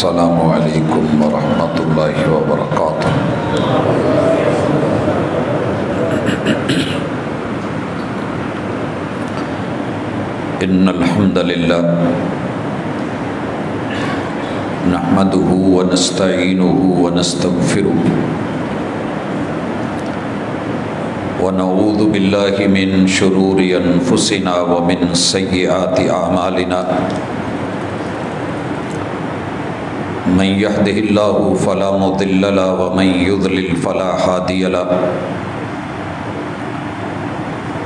السلام علیکم ورحمۃ اللہ وبرکاتہ۔ ان الحمد للہ نحمده ونستعینه ونستغفره ونعوذ باللہ من شرور انفسنا ومن سیئات اعمالنا، من يهده الله فلا مضل له ومن يضلل فلا هادي له،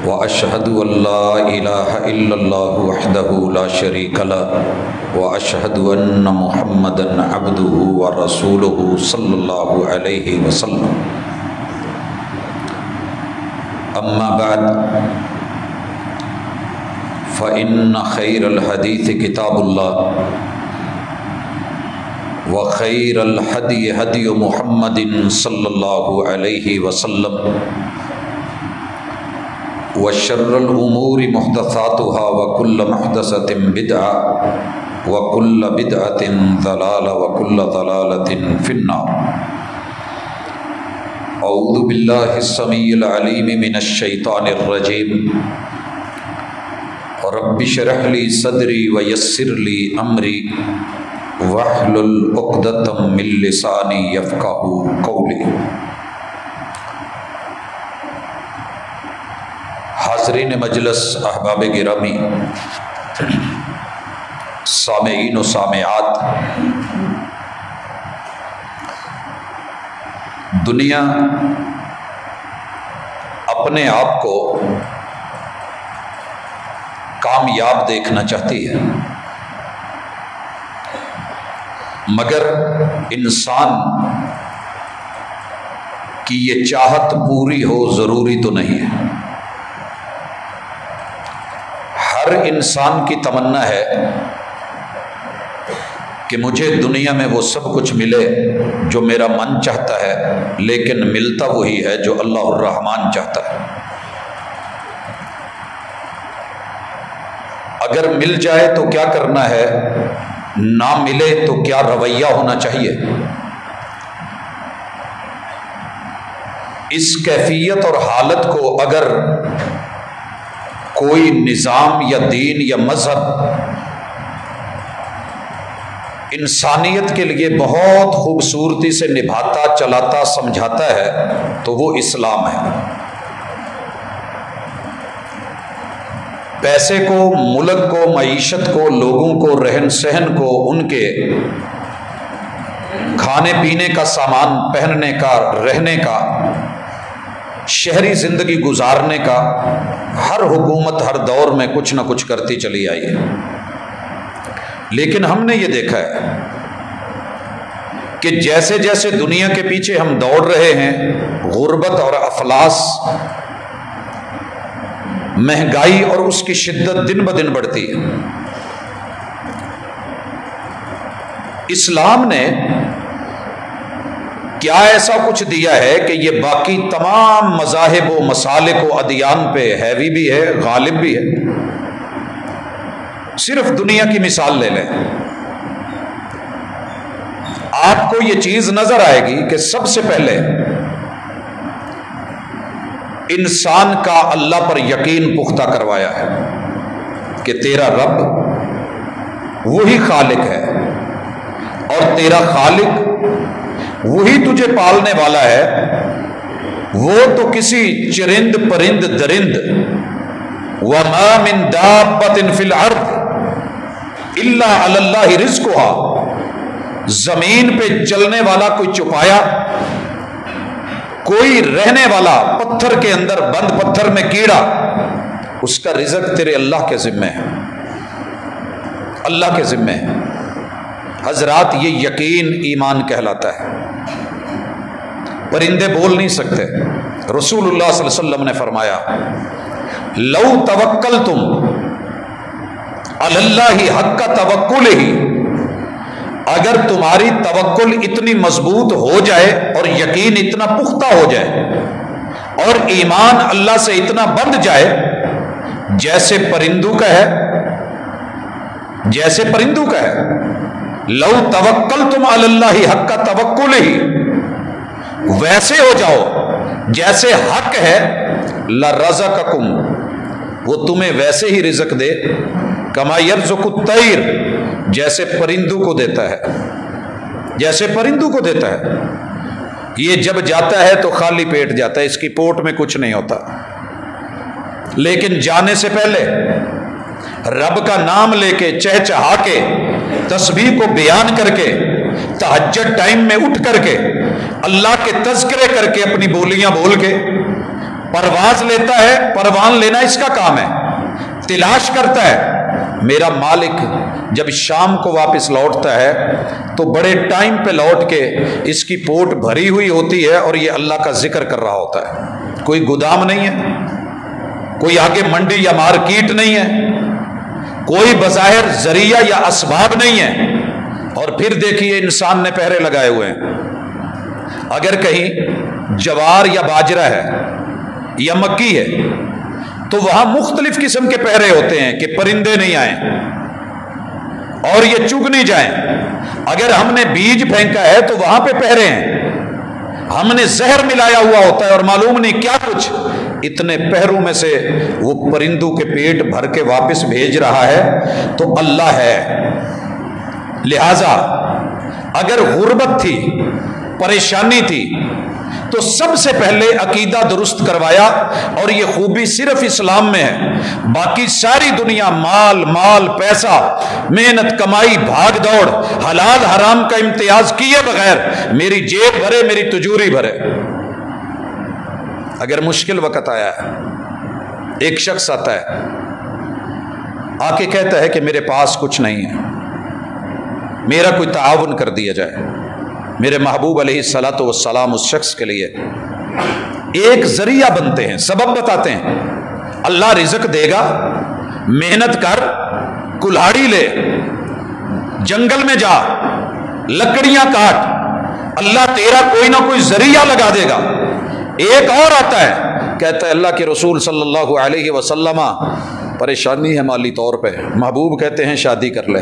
وأشهد أن لا إله إلا الله وحده لا شريك له، وأشهد أن محمدا عبده ورسوله صلى الله عليه وسلم۔ أما بعد فإن خير الحديث كتاب الله، وخير الهدي هدي محمد صلى الله عليه وسلم، وشر الأمور محدثاتها وكل محدثة بدعة وكل بدعة ضلالة وكل ضلالة في النار۔ أعوذ بالله السميع العليم من الشيطان الرجيم، رب اشرح لي صدري ويسر لي أمري واحلل عقدة من لساني يفقهوا قولي۔ حاضرین مجلس، احباب گرامی، سامعین و سامعات، دنیا اپنے آپ کو کامیاب دیکھنا چاہتی ہے، مگر انسان کی یہ چاہت پوری ہو ضروری تو نہیں ہے۔ ہر انسان کی تمنا ہے کہ مجھے دنیا میں وہ سب کچھ ملے جو میرا من چاہتا ہے، لیکن ملتا وہی ہے جو اللہ الرحمن چاہتا ہے۔ اگر مل جائے تو کیا کرنا ہے، نہ ملے تو کیا رویہ ہونا چاہیے۔ اس کیفیت اور حالت کو اگر کوئی نظام یا دین یا مذہب انسانیت کے لیے بہت خوبصورتی سے نبھاتا، چلاتا، سمجھاتا ہے تو وہ اسلام ہے۔ پیسے کو، ملک کو، معیشت کو، لوگوں کو، رہن سہن کو، ان کے کھانے پینے کا سامان، پہننے کا، رہنے کا، شہری زندگی گزارنے کا، ہر حکومت ہر دور میں کچھ نہ کچھ کرتی چلی آئی ہے۔ لیکن ہم نے یہ دیکھا ہے کہ جیسے جیسے دنیا کے پیچھے ہم دوڑ رہے ہیں، غربت اور افلاس، مہنگائی اور اس کی شدت دن بدن بڑھتی ہے۔ اسلام نے کیا ایسا کچھ دیا ہے کہ یہ باقی تمام مذاہب و مسالک و ادیان پہ حاوی بھی ہے، غالب بھی ہے؟ صرف دنیا کی مثال لے لیں، آپ کو یہ چیز نظر آئے گی کہ سب سے پہلے انسان کا اللہ پر یقین پختہ کروایا ہے کہ تیرا رب وہی خالق ہے، اور تیرا خالق وہی تجھے پالنے والا ہے۔ وہ تو کسی چرند پرند درند، وَمَا مِن دَابَّةٍ فِي الْأَرْضِ إِلَّا عَلَى اللَّهِ رِزْقُهَا، زمین پہ چلنے والا کوئی چپایا، کوئی رہنے والا پتھر کے اندر بند، پتھر میں کیڑا، اس کا رزق تیرے اللہ کے ذمہ ہے، اللہ کے ذمہ ہے۔ حضرات، یہ یقین ایمان کہلاتا ہے۔ پرندے بول نہیں سکتے۔ رسول اللہ صلی اللہ علیہ وسلم نے فرمایا، لو توکلتم علی اللہ حق توکلہ، اگر تمہاری توکل اتنی مضبوط ہو جائے اور یقین اتنا پختہ ہو جائے اور ایمان اللہ سے اتنا بندھ جائے جیسے پرندوں کا ہے، جیسے پرندوں کا ہے، لو توکلتم علی اللہ حق توکلہ، ویسے ہو جاؤ جیسے حق ہے، لرزقکم، وہ تمہیں ویسے ہی رزق دے، کما یرزق الطیر، جیسے پرندوں کو دیتا ہے، جیسے پرندوں کو دیتا ہے۔ یہ جب جاتا ہے تو خالی پیٹ جاتا ہے، اس کی پوٹ میں کچھ نہیں ہوتا، لیکن جانے سے پہلے رب کا نام لے کے، چہچہا کے، تسبیح کو بیان کر کے، تہجد ٹائم میں اٹھ کر کے، اللہ کے تذکرے کر کے، اپنی بولیاں بول کے پرواز لیتا ہے۔ پروان لینا اس کا کام ہے، تلاش کرتا ہے میرا مالک۔ جب شام کو واپس لوٹتا ہے تو بڑے ٹائم پہ لوٹ کے اس کی پوٹ بھری ہوئی ہوتی ہے اور یہ اللہ کا ذکر کر رہا ہوتا ہے، کوئی گودام نہیں ہے، کوئی آگے منڈی یا مارکیٹ نہیں ہے، کوئی بظاہر ذریعہ یا اسباب نہیں ہے۔ اور پھر دیکھیے انسان نے پہرے لگائے ہوئے ہیں، اگر کہیں جوار یا باجرہ ہے یا مکی ہے تو وہاں مختلف قسم کے پہرے ہوتے ہیں کہ پرندے نہیں آئیں اور یہ چگ نہیں جائیں۔ اگر ہم نے بیج پھینکا ہے تو وہاں پہ پہرے ہیں، ہم نے زہر ملایا ہوا ہوتا ہے اور معلوم نہیں کیا کچھ، اتنے پہروں میں سے وہ پرندوں کے پیٹ بھر کے واپس بھیج رہا ہے تو اللہ ہے۔ لہذا اگر غربت تھی، پریشانی تھی، تو سب سے پہلے عقیدہ درست کروایا، اور یہ خوبی صرف اسلام میں ہے۔ باقی ساری دنیا مال مال پیسہ، محنت کمائی، بھاگ دوڑ، حلال حرام کا امتیاز کیے بغیر میری جیب بھرے، میری تجوری بھرے۔ اگر مشکل وقت آیا ہے، ایک شخص آتا ہے آ کے کہتا ہے کہ میرے پاس کچھ نہیں ہے، میرا کوئی تعاون کر دیا جائے، میرے محبوب علیہ الصلاۃ والسلام اس شخص کے لیے ایک ذریعہ بنتے ہیں، سبب بتاتے ہیں۔ اللہ رزق دے گا، محنت کر، کلہاڑی لے، جنگل میں جا، لکڑیاں کاٹ، اللہ تیرا کوئی نہ کوئی ذریعہ لگا دے گا۔ ایک اور آتا ہے، کہتا ہے اللہ کے رسول صلی اللہ علیہ وسلم پریشانی ہے مالی طور پہ، محبوب کہتے ہیں شادی کر لے۔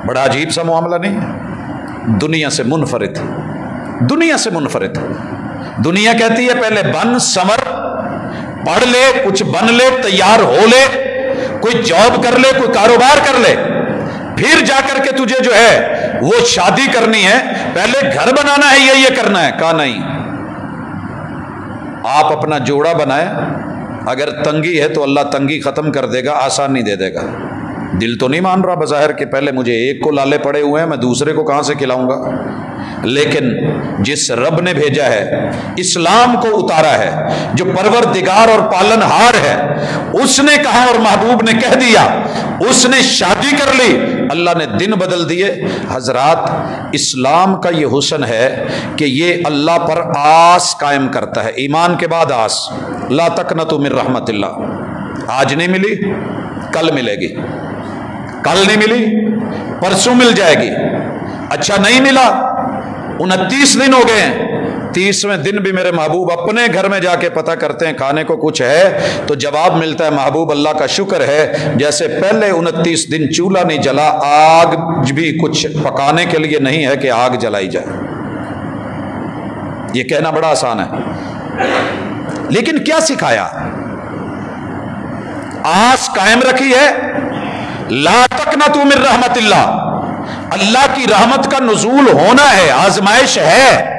بڑا عجیب سا معاملہ نہیں ہے؟ دنیا سے منفرد، دنیا سے منفرد۔ دنیا کہتی ہے پہلے بن سمر، پڑھ لے، کچھ بن لے، تیار ہو لے، کوئی جاب کر لے، کوئی کاروبار کر لے، پھر جا کر کے تجھے جو ہے وہ شادی کرنی ہے، پہلے گھر بنانا ہے، یہ کرنا ہے۔ کہا نہیں، آپ اپنا جوڑا بنائیں، اگر تنگی ہے تو اللہ تنگی ختم کر دے گا، آسانی دے دے گا۔ دل تو نہیں مان رہا بظاہر کہ پہلے مجھے ایک کو لالے پڑے ہوئے ہیں، میں دوسرے کو کہاں سے کھلاؤں گا، لیکن جس رب نے بھیجا ہے، اسلام کو اتارا ہے، جو پروردگار اور پالن ہار ہے، اس نے کہا اور محبوب نے کہہ دیا، اس نے شادی کر لی، اللہ نے دن بدل دیے۔ حضرات، اسلام کا یہ حسن ہے کہ یہ اللہ پر آس قائم کرتا ہے، ایمان کے بعد آس۔ لا تقنطوا من رحمت اللہ، آج نہیں ملی کل ملے گی، کل نہیں ملی پرسوں مل جائے گی، اچھا نہیں ملا 29 دن ہو گئے ہیں، 30ویں دن بھی میرے محبوب اپنے گھر میں جا کے پتہ کرتے ہیں کھانے کو کچھ ہے، تو جواب ملتا ہے محبوب اللہ کا شکر ہے، جیسے پہلے 29 دن چولہا نہیں جلا، آگ بھی کچھ پکانے کے لیے نہیں ہے کہ آگ جلائی جائے۔ یہ کہنا بڑا آسان ہے، لیکن کیا سکھایا؟ آس قائم رکھی ہے، لا تقنطوا من رحمت اللہ، اللہ کی رحمت کا نزول ہونا ہے، آزمائش ہے،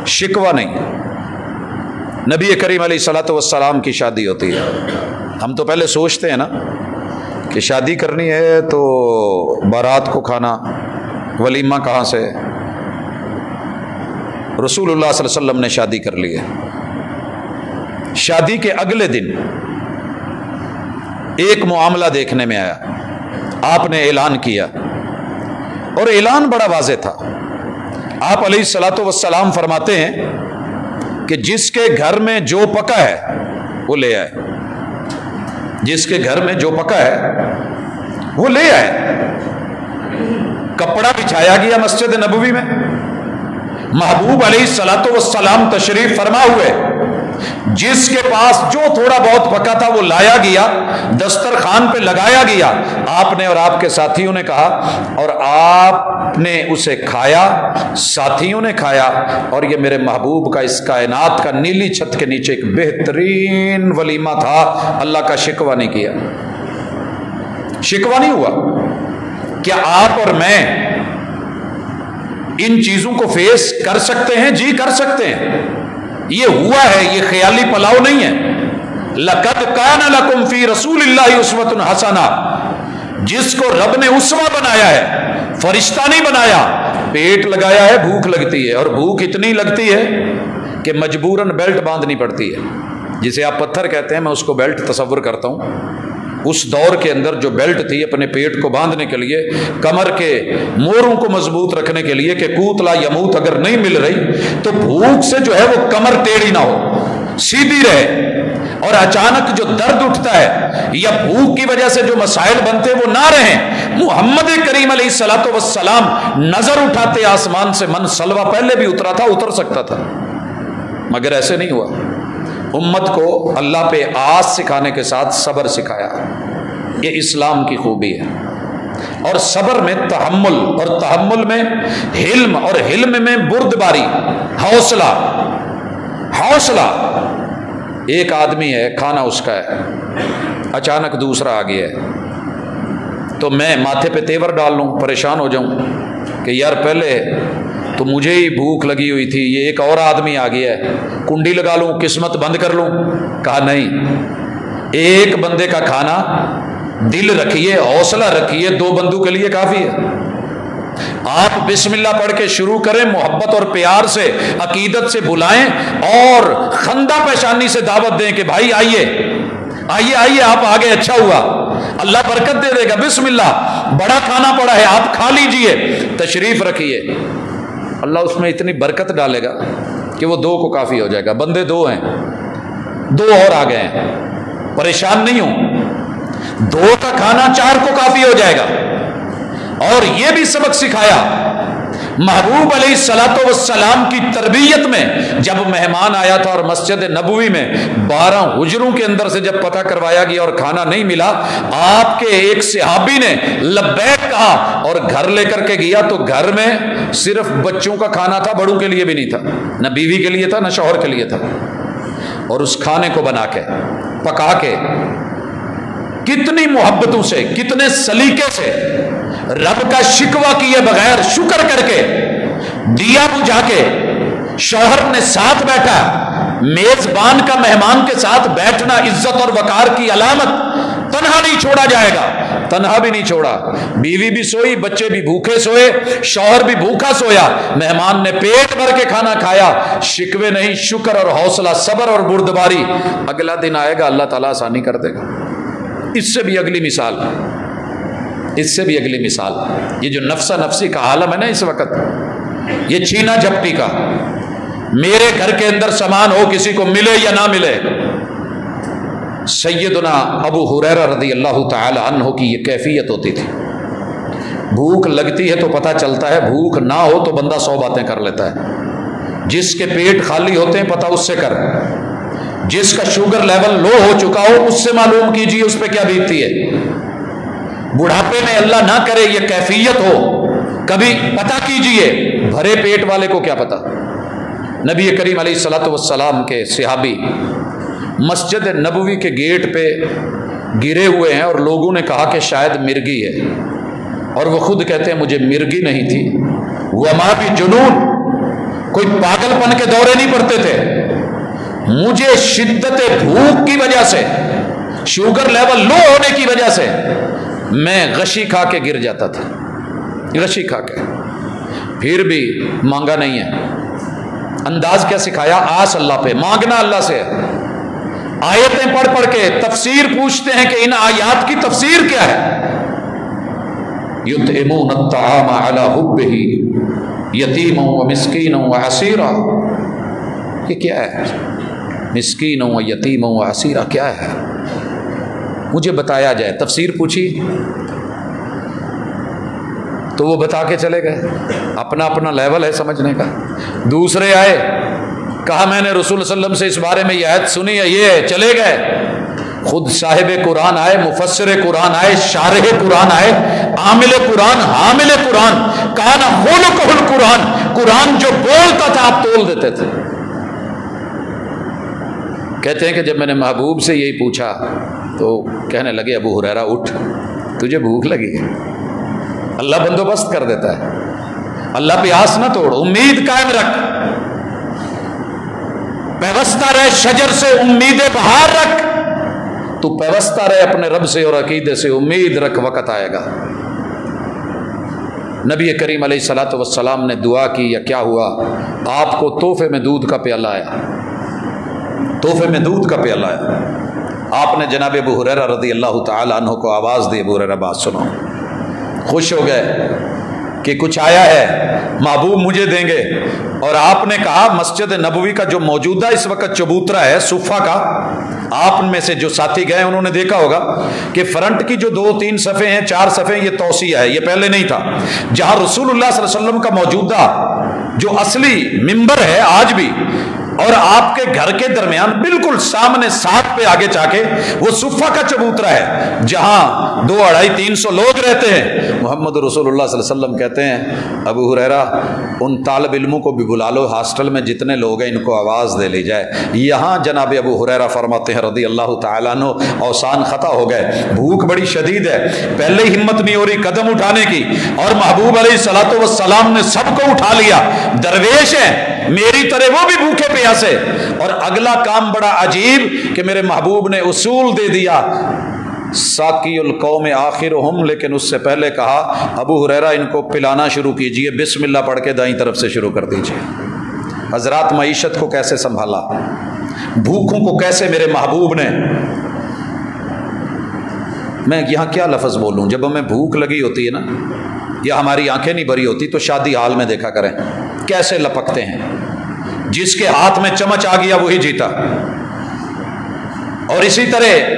شکوہ نہیں۔ نبی کریم علیہ الصلوۃ والسلام کی شادی ہوتی ہے، ہم تو پہلے سوچتے ہیں نا کہ شادی کرنی ہے تو بارات کو کھانا، ولیمہ کہاں سے؟ رسول اللہ صلی اللہ علیہ وسلم نے شادی کر لی ہے۔ شادی کے اگلے دن ایک معاملہ دیکھنے میں آیا، آپ نے اعلان کیا، اور اعلان بڑا واضح تھا۔ آپ علیہ الصلوۃ والسلام فرماتے ہیں کہ جس کے گھر میں جو پکا ہے وہ لے آئے، جس کے گھر میں جو پکا ہے وہ لے آئے۔ کپڑا بچھایا گیا مسجد نبوی میں، محبوب علیہ الصلوۃ والسلام تشریف فرما ہوئے، جس کے پاس جو تھوڑا بہت پکا تھا وہ لایا گیا، دسترخوان پہ لگایا گیا، آپ نے اور آپ کے ساتھیوں نے کہا، اور آپ نے اسے کھایا، ساتھیوں نے کھایا، اور یہ میرے محبوب کا اس کائنات کا نیلی چھت کے نیچے ایک بہترین ولیمہ تھا۔ اللہ کا شکوہ نہیں کیا، شکوہ نہیں ہوا۔ کیا آپ اور میں ان چیزوں کو فیس کر سکتے ہیں؟ جی کر سکتے ہیں، یہ ہوا ہے، یہ خیالی پلاؤ نہیں ہے۔ لَقَدْ كَانَ لَكُمْ فِي رَسُولِ اللَّهِ أُسْوَةٌ حَسَنَةٌ، جس کو رب نے اسوہ بنایا ہے، فرشتہ نہیں بنایا، پیٹ لگایا ہے، بھوک لگتی ہے، اور بھوک اتنی لگتی ہے کہ مجبوراً بیلٹ باندھنی پڑتی ہے، جسے آپ پتھر کہتے ہیں، میں اس کو بیلٹ تصور کرتا ہوں۔ اس دور کے اندر جو بیلٹ تھی اپنے پیٹ کو باندھنے کے لیے، کمر کے موڑوں کو مضبوط رکھنے کے لیے کہ قوت لا یموت اگر نہیں مل رہی تو بھوک سے جو ہے وہ کمر ٹیڑھی نہ ہو، سیدھی رہے، اور اچانک جو درد اٹھتا ہے یا بھوک کی وجہ سے جو مسائل بنتے وہ نہ رہیں۔ محمد کریم علیہ الصلوۃ والسلام نظر اٹھاتے آسمان سے، من سلوہ پہلے بھی اترا تھا، اتر سکتا تھا، مگر ایسے نہیں ہوا۔ امت کو اللہ پہ آس سکھانے کے ساتھ صبر سکھایا، یہ اسلام کی خوبی ہے۔ اور صبر میں تحمل، اور تحمل میں حلم، اور حلم میں بردباری، حوصلہ۔ حوصلہ، ایک آدمی ہے، کھانا اس کا ہے، اچانک دوسرا آ گیا ہے، تو میں ماتھے پہ تیور ڈال لوں، پریشان ہو جاؤں کہ یار پہلے تو مجھے ہی بھوک لگی ہوئی تھی، یہ ایک اور آدمی آ گیا ہے، کنڈی لگا لوں، قسمت بند کر لوں؟ کہا نہیں، ایک بندے کا کھانا، دل رکھیے، حوصلہ رکھیے، دو بندوں کے لیے کافی ہے۔ آپ بسم اللہ پڑھ کے شروع کریں، محبت اور پیار سے، عقیدت سے بلائیں، اور خندہ پیشانی سے دعوت دیں کہ بھائی آئیے آئیے آئیے، آپ آگے، اچھا ہوا، اللہ برکت دے دے گا، بسم اللہ، بڑا کھانا پڑا ہے، آپ کھا لیجئے، تشریف رکھیے، اللہ اس میں اتنی برکت ڈالے گا کہ وہ دو کو کافی ہو جائے گا۔ بندے دو ہیں، دو اور آ گئے ہیں، پریشان نہیں ہوں، دو کا کھانا چار کو کافی ہو جائے گا۔ اور یہ بھی سبق سکھایا محبوب علیہ الصلوۃ والسلام کی تربیت میں، جب مہمان آیا تھا اور مسجد نبوی میں 12 حجروں کے اندر سے جب پتہ کروایا گیا اور کھانا نہیں ملا، آپ کے ایک صحابی نے لبیک کہا اور گھر لے کر کے گیا، تو گھر میں صرف بچوں کا کھانا تھا، بڑوں کے لیے بھی نہیں تھا، نہ بیوی کے لیے تھا نہ شوہر کے لیے تھا، اور اس کھانے کو بنا کے، پکا کے، کتنی محبتوں سے، کتنے سلیقے سے، رب کا شکوہ کیے بغیر، شکر کر کے، دیا بجھا کے، شوہر نے ساتھ بیٹھا، میزبان کا مہمان کے ساتھ بیٹھنا عزت اور وقار کی علامت، تنہا نہیں چھوڑا جائے گا، تنہا بھی نہیں چھوڑا، بیوی بھی سوئی، بچے بھی بھوکے سوئے، شوہر بھی بھوکا سویا، مہمان نے پیٹ بھر کے کھانا کھایا، شکوے نہیں، شکر اور حوصلہ، صبر اور بردباری۔ اگلا دن آئے گا، اللہ تعالیٰ آسانی کر دے گا۔ اس سے بھی اگلی مثال، اس سے بھی اگلی مثال، یہ جو نفسا نفسی کا عالم ہے نا اس وقت، یہ چھینا جھپٹی کا، میرے گھر کے اندر سامان ہو، کسی کو ملے یا نہ ملے۔ سیدنا ابو ہریرہ رضی اللہ تعالی عنہ کی یہ کیفیت ہوتی تھی، بھوک لگتی ہے تو پتہ چلتا ہے، بھوک نہ ہو تو بندہ 100 باتیں کر لیتا ہے، جس کے پیٹ خالی ہوتے ہیں پتہ اس سے کر، جس کا شوگر لیول لو ہو چکا ہو اس سے معلوم کیجیے اس پہ کیا بیتتی ہے۔ بڑھاپے میں اللہ نہ کرے یہ کیفیت ہو، کبھی پتہ کیجئے، بھرے پیٹ والے کو کیا پتہ۔ نبی کریم علیہ الصلوۃ والسلام کے صحابی مسجد نبوی کے گیٹ پہ گرے ہوئے ہیں، اور لوگوں نے کہا کہ شاید مرگی ہے، اور وہ خود کہتے ہیں مجھے مرگی نہیں تھی، وما بھی جنون، کوئی پاگل پن کے دورے نہیں پڑتے تھے، مجھے شدت بھوک کی وجہ سے، شوگر لیول لو ہونے کی وجہ سے میں غشی کھا کے گر جاتا تھا، غشی کھا کے، پھر بھی مانگا نہیں ہے۔ انداز کیا سکھایا؟ آس اللہ پہ، مانگنا اللہ سے۔ آیتیں پڑھ پڑھ کے تفسیر پوچھتے ہیں کہ ان آیات کی تفسیر کیا ہے؟ یطعمون الطعام علی حبہ یتیما و مسکینا و اسیرا، یہ کیا ہے؟ مسکین و یتیم و اسیرا کیا ہے؟ مجھے بتایا جائے۔ تفسیر پوچھی تو وہ بتا کے چلے گئے، اپنا اپنا لیول ہے سمجھنے کا۔ دوسرے آئے کہا میں نے رسول صلی اللہ علیہ وسلم سے اس بارے میں یہ آیت سنی ہے، یہ ہے، چلے گئے۔ خود صاحب قرآن آئے، مفسر قرآن آئے، شارح قرآن آئے، عامل قرآن، حامل قرآن، کان خلقہ القرآن، قرآن جو بولتا تھا آپ تول دیتے تھے۔ کہتے ہیں کہ جب میں نے محبوب سے یہی پوچھا تو کہنے لگے ابو ہریرہ اٹھ، تجھے بھوک لگی ہے، اللہ بندوبست کر دیتا ہے، اللہ پہ آس نہ توڑ، امید قائم رکھ، پیوستہ رہ شجر سے، امید بہار رکھ، تو پیوستہ رہے اپنے رب سے اور عقیدے سے، امید رکھ، وقت آئے گا۔ نبی کریم علیہ الصلوۃ والسلام نے دعا کی، یا کیا ہوا، آپ کو تحفے میں دودھ کا پیالہ آیا، تحفے میں دودھ کا پیالہ آیا۔ آپ نے جناب ابو ہریرہ رضی اللہ تعالی عنہ کو آواز دی، ابو ہریرہ بات سنو، خوش ہو گئے کہ کچھ آیا ہے، محبوب مجھے دیں گے۔ اور آپ نے کہا مسجد نبوی کا جو موجودہ اس وقت چبوترا ہے صفہ کا، آپ میں سے جو ساتھی گئے انہوں نے دیکھا ہوگا کہ فرنٹ کی جو 2-3 صفحے ہیں، 4 صفحے، یہ توسیع ہے، یہ پہلے نہیں تھا۔ جہاں رسول اللہ صلی اللہ علیہ وسلم کا موجودہ جو اصلی منبر ہے آج بھی، اور آپ کے گھر کے درمیان بالکل سامنے ساتھ پہ آگے جا کے وہ صفہ کا چبوترا ہے، جہاں 200-250-300 لوگ رہتے ہیں۔ محمد رسول اللہ صلی اللہ علیہ وسلم کہتے ہیں ابو ہریرہ ان طالب علموں کو بھی بلا لو، ہاسٹل میں جتنے لوگ ہیں ان کو آواز دے لی جائے۔ یہاں جناب ابو ہریرہ فرماتے ہیں رضی اللہ تعالیٰ عنہ، اوسان خطا ہو گئے، بھوک بڑی شدید ہے، پہلے ہی ہمت نہیں ہو رہی قدم اٹھانے کی، اور محبوب علیہ الصلوۃ والسلام نے سب کو اٹھا لیا، درویش ہیں میری طرح وہ بھی بھوکے پیاسے۔ اور اگلا کام بڑا عجیب کہ میرے محبوب نے اصول دے دیا، ساقی القوم آخرہم، لیکن اس سے پہلے کہا ابو ہریرہ ان کو پلانا شروع کیجئے، بسم اللہ پڑھ کے دائیں طرف سے شروع کر دیجئے۔ حضرات معیشت کو کیسے سنبھالا، بھوکوں کو کیسے میرے محبوب نے، میں یہاں کیا لفظ بولوں، جب ہمیں بھوک لگی ہوتی ہے نا، یا ہماری آنکھیں نہیں بھری ہوتی، تو شادی حال میں دیکھا کریں کیسے لپکتے ہیں، جس کے ہاتھ میں چمچ آ گیا وہی جیتا۔ اور اسی طرح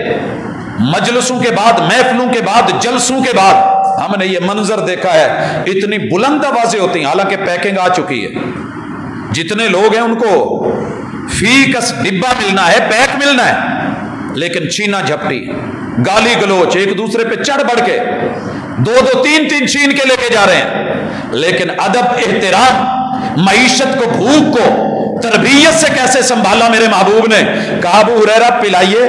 مجلسوں کے بعد، محفلوں کے بعد، جلسوں کے بعد ہم نے یہ منظر دیکھا ہے، اتنی بلند آوازیں ہوتی ہیں، حالانکہ پیکنگ آ چکی ہے، جتنے لوگ ہیں ان کو فی کس ڈبہ ملنا ہے، پیک ملنا ہے، لیکن چھینا جھپٹی، گالی گلوچ، ایک دوسرے پہ چڑھ بڑھ کے 2-2 3-3 چھین کے لے کے جا رہے ہیں۔ لیکن ادب، احترام، معیشت کو، بھوک کو تربیت سے کیسے سنبھالا میرے محبوب نے، کہا ابو ہریرہ پلائیے،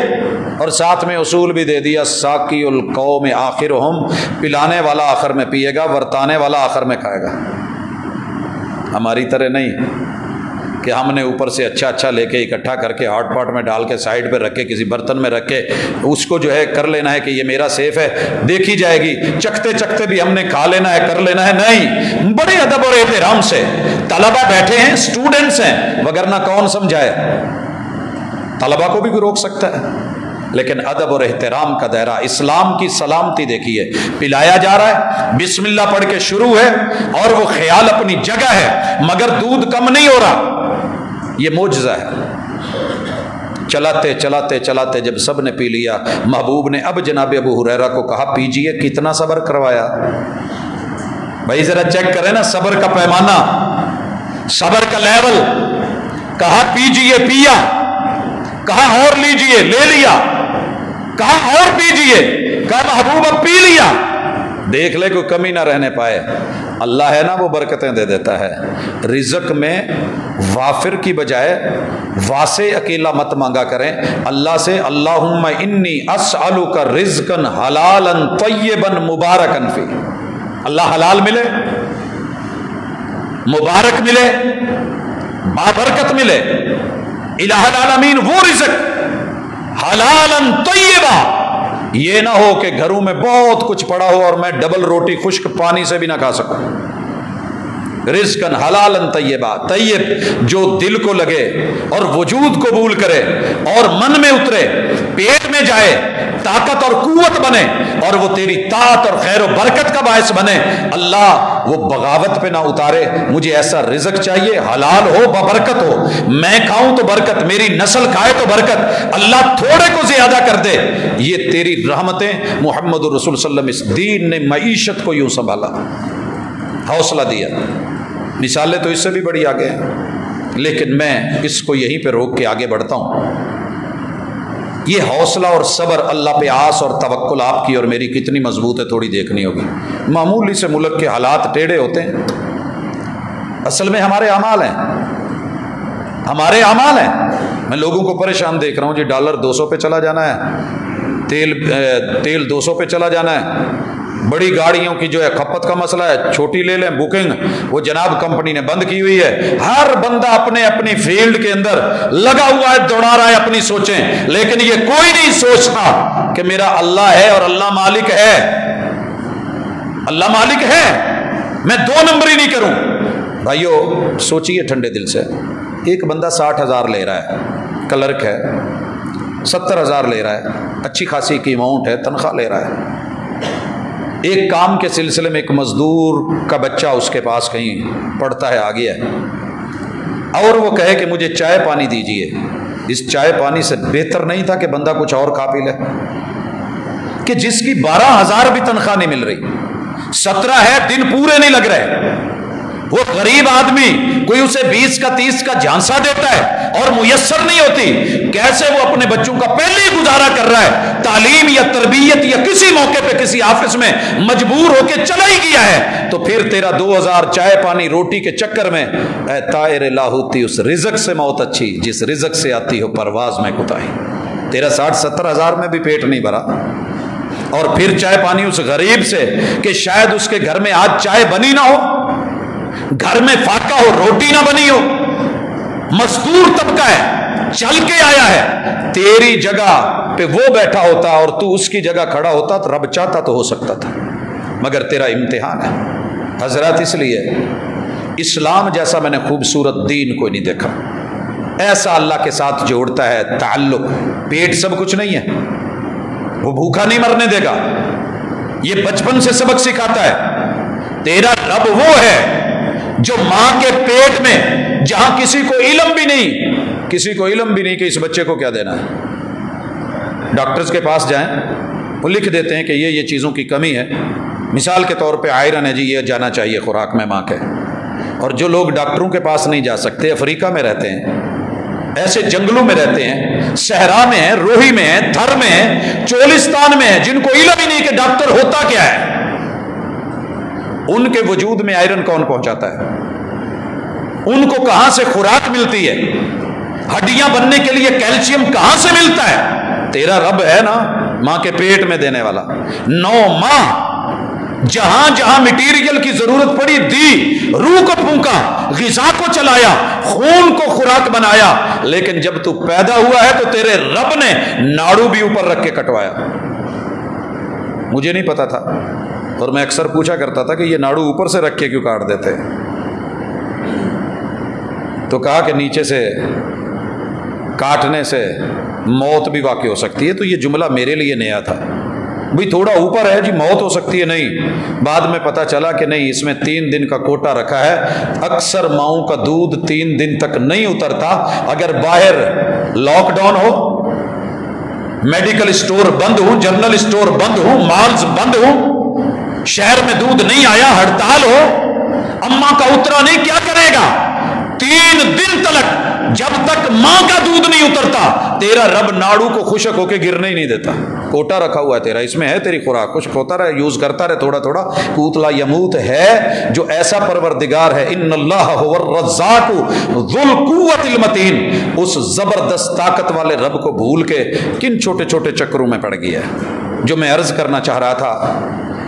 اور ساتھ میں اصول بھی دے دیا، ساقی القوم آخرہم، پلانے والا آخر میں پیے گا، ورتانے والا آخر میں کھائے گا۔ ہماری طرح نہیں کہ ہم نے اوپر سے اچھا اچھا لے کے اکٹھا کر کے ہاٹ پاٹ میں ڈال کے سائڈ پہ رکھ کے کسی برتن میں رکھ کے اس کو جو ہے کر لینا ہے کہ یہ میرا سیف ہے، دیکھی جائے گی، چکھتے چکھتے بھی ہم نے کھا لینا ہے، کر لینا ہے، نہیں، بڑے ادب اور احترام سے۔ طلبہ بیٹھے ہیں، اسٹوڈنٹس ہیں، وگرنہ کون سمجھائے، طلبہ کو بھی کوئی روک سکتا ہے، لیکن ادب اور احترام کا دائرہ، اسلام کی سلامتی دیکھیے، پلایا جا رہا ہے، بسم اللہ پڑھ کے شروع ہے، اور وہ خیال اپنی جگہ ہے، مگر دودھ کم نہیں ہو رہا، یہ معجزہ ہے۔ چلاتے چلاتے چلاتے جب سب نے پی لیا، محبوب نے اب جناب ابو ہریرہ کو کہا پیجئے، کتنا صبر کروایا بھائی، ذرا چیک کریں نا صبر کا پیمانہ، صبر کا لیول، کہا پیجئے، پیا، کہا اور لیجئے، لے لیا، کہا اور پیجئے، کہا محبوب اب پی لیا، دیکھ لے کوئی کمی نہ رہنے پائے۔ اللہ ہے نا وہ برکتیں دے دیتا ہے، رزق میں وافر کی بجائے واسع اکیلا مت مانگا کریں، اللہ سے اللہم انی اسألک رزقا حلالا طیبا مبارکا فی، اللہ حلال ملے، مبارک ملے، بابرکت ملے، الہ العالمین وہ رزق حلالا طیبا، یہ نہ ہو کہ گھروں میں بہت کچھ پڑا ہو اور میں ڈبل روٹی خشک پانی سے بھی نہ کھا سکوں۔ رزقاً حلالاً طیبا، طیب جو دل کو لگے اور وجود قبول کرے اور من میں اترے، پیٹ میں جائے، طاقت اور قوت بنے، اور وہ تیری طاعت اور خیر و برکت کا باعث بنے۔ اللہ وہ بغاوت پہ نہ اتارے، مجھے ایسا رزق چاہیے حلال ہو، ببرکت ہو، میں کھاؤں تو برکت، میری نسل کھائے تو برکت، اللہ تھوڑے کو زیادہ کر دے، یہ تیری رحمتیں۔ محمد الرسول صلی اللہ علیہ وسلم، اس دین نے معیشت کو یوں سنبھالا، حوصلہ دیا۔ مثالیں تو اس سے بھی بڑی آگے ہیں، لیکن میں اس کو یہیں پہ روک کے آگے بڑھتا ہوں. یہ حوصلہ اور صبر، اللہ پہ آس اور توکل آپ کی اور میری کتنی مضبوط ہے تھوڑی دیکھنی ہوگی. معمولی سے ملک کے حالات ٹیڑھے ہوتے ہیں، اصل میں ہمارے اعمال ہیں، ہمارے اعمال ہیں. میں لوگوں کو پریشان دیکھ رہا ہوں جی ڈالر 200 پہ چلا جانا ہے، تیل 200 پہ چلا جانا ہے، بڑی گاڑیوں کی جو ہے کھپت کا مسئلہ ہے، چھوٹی لے لیں بکنگ، وہ جناب کمپنی نے بند کی ہوئی ہے. ہر بندہ اپنے اپنی فیلڈ کے اندر لگا ہوا ہے، دوڑا رہا ہے اپنی سوچیں، لیکن یہ کوئی نہیں سوچتا کہ میرا اللہ ہے اور اللہ مالک ہے. اللہ مالک ہے، میں 2 نمبری نہیں کروں. بھائیو سوچئے ٹھنڈے دل سے، ایک بندہ 60,000 لے رہا ہے، کلرک ہے، 70,000 لے رہا ہے، اچھی خاصی کی اماؤنٹ ہے، تنخواہ لے رہا ہے. ایک کام کے سلسلے میں ایک مزدور کا بچہ اس کے پاس کہیں پڑھتا ہے، آ گیا ہے، اور وہ کہے کہ مجھے چائے پانی دیجئے. اس چائے پانی سے بہتر نہیں تھا کہ بندہ کچھ اور کھا پی لے، کہ جس کی 12,000 بھی تنخواہ نہیں مل رہی، 17 ہے، دن پورے نہیں لگ رہے. وہ غریب آدمی کوئی اسے 20 کا 30 کا جھانسا دیتا ہے اور میسر نہیں ہوتی. کیسے وہ اپنے بچوں کا پہلے ہی گزارا کر رہا ہے، تعلیم یا تربیت یا کسی موقع پہ کسی آفس میں مجبور ہو کے چلا ہی گیا ہے، تو پھر تیرا 2,000 چائے پانی روٹی کے چکر میں، اے طائر لاہوتی، اس رزق سے موت اچھی جس رزق سے آتی ہو پرواز میں کوتاہی. تیرا 60-70 ہزار میں بھی پیٹ نہیں بھرا، اور پھر چائے پانی اس غریب سے کہ شاید اس کے گھر میں آج چائے بنی نہ ہو، گھر میں فاقہ ہو، روٹی نہ بنی ہو، مزدور طبقہ ہے، چل کے آیا ہے، تیری جگہ پہ وہ بیٹھا ہوتا اور تو اس کی جگہ کھڑا ہوتا تو رب چاہتا تو ہو سکتا تھا، مگر تیرا امتحان ہے. حضرات اس لیے اسلام جیسا میں نے خوبصورت دین کوئی نہیں دیکھا، ایسا اللہ کے ساتھ جوڑتا ہے تعلق. پیٹ سب کچھ نہیں ہے، وہ بھوکا نہیں مرنے دے گا، یہ بچپن سے سبق سکھاتا ہے. تیرا رب وہ ہے جو ماں کے پیٹ میں، جہاں کسی کو علم بھی نہیں کہ اس بچے کو کیا دینا ہے. ڈاکٹرز کے پاس جائیں، وہ لکھ دیتے ہیں کہ یہ چیزوں کی کمی ہے. مثال کے طور پہ آئرن ہے جی، یہ جانا چاہیے خوراک میں ماں کے. اور جو لوگ ڈاکٹروں کے پاس نہیں جا سکتے، افریقہ میں رہتے ہیں، ایسے جنگلوں میں رہتے ہیں، صحرا میں ہیں، روہی میں ہیں، تھر میں ہیں، چولستان میں ہیں، جن کو علم ہی نہیں کہ ڈاکٹر ہوتا کیا ہے، ان کے وجود میں آئرن کون پہنچاتا ہے؟ ان کو کہاں سے خوراک ملتی ہے؟ ہڈیاں بننے کے لیے کیلشیم کہاں سے ملتا ہے؟ تیرا رب ہے نا ماں کے پیٹ میں دینے والا. 9 ماہ جہاں جہاں مٹیریل کی ضرورت پڑی دی، روح کو پھونکا، غذا کو چلایا، خون کو خوراک بنایا، لیکن جب تو پیدا ہوا ہے تو تیرے رب نے ناڑو بھی اوپر رکھ کے کٹوایا. مجھے نہیں پتا تھا، اور میں اکثر پوچھا کرتا تھا کہ یہ ناڑو اوپر سے رکھ کے کیوں کاٹ دیتے؟ تو کہا کہ نیچے سے کاٹنے سے موت بھی واقع ہو سکتی ہے. تو یہ جملہ میرے لیے نیا تھا، بھئی تھوڑا اوپر ہے جی موت ہو سکتی ہے. نہیں، بعد میں پتا چلا کہ نہیں، اس میں 3 دن کا کوٹا رکھا ہے. اکثر ماؤں کا دودھ 3 دن تک نہیں اترتا. اگر باہر لاک ڈاؤن ہو، میڈیکل اسٹور بند ہوں، جنرل اسٹور بند ہوں، مالز بند ہوں، شہر میں دودھ نہیں آیا، ہڑتال ہو، اماں کا اترا نہیں، کیا کرے گا؟ 3 دن تلک جب تک ماں کا دودھ نہیں اترتا، تیرا رب ناڑو کو خشک ہو کے گرنے ہی نہیں دیتا. کوٹا رکھا ہوا ہے تیرا، اس میں ہے تیری خوراک، خشک ہوتا رہے، یوز کرتا رہے تھوڑا تھوڑا. قوت لا یموت ہے جو ایسا پروردگار ہے، ان اللہ هو الرزاق ذو القوت المتین. اس زبردست طاقت والے رب کو بھول کے کن چھوٹے چھوٹے چکروں میں پڑ گیا ہے. جو میں عرض کرنا چاہ رہا تھا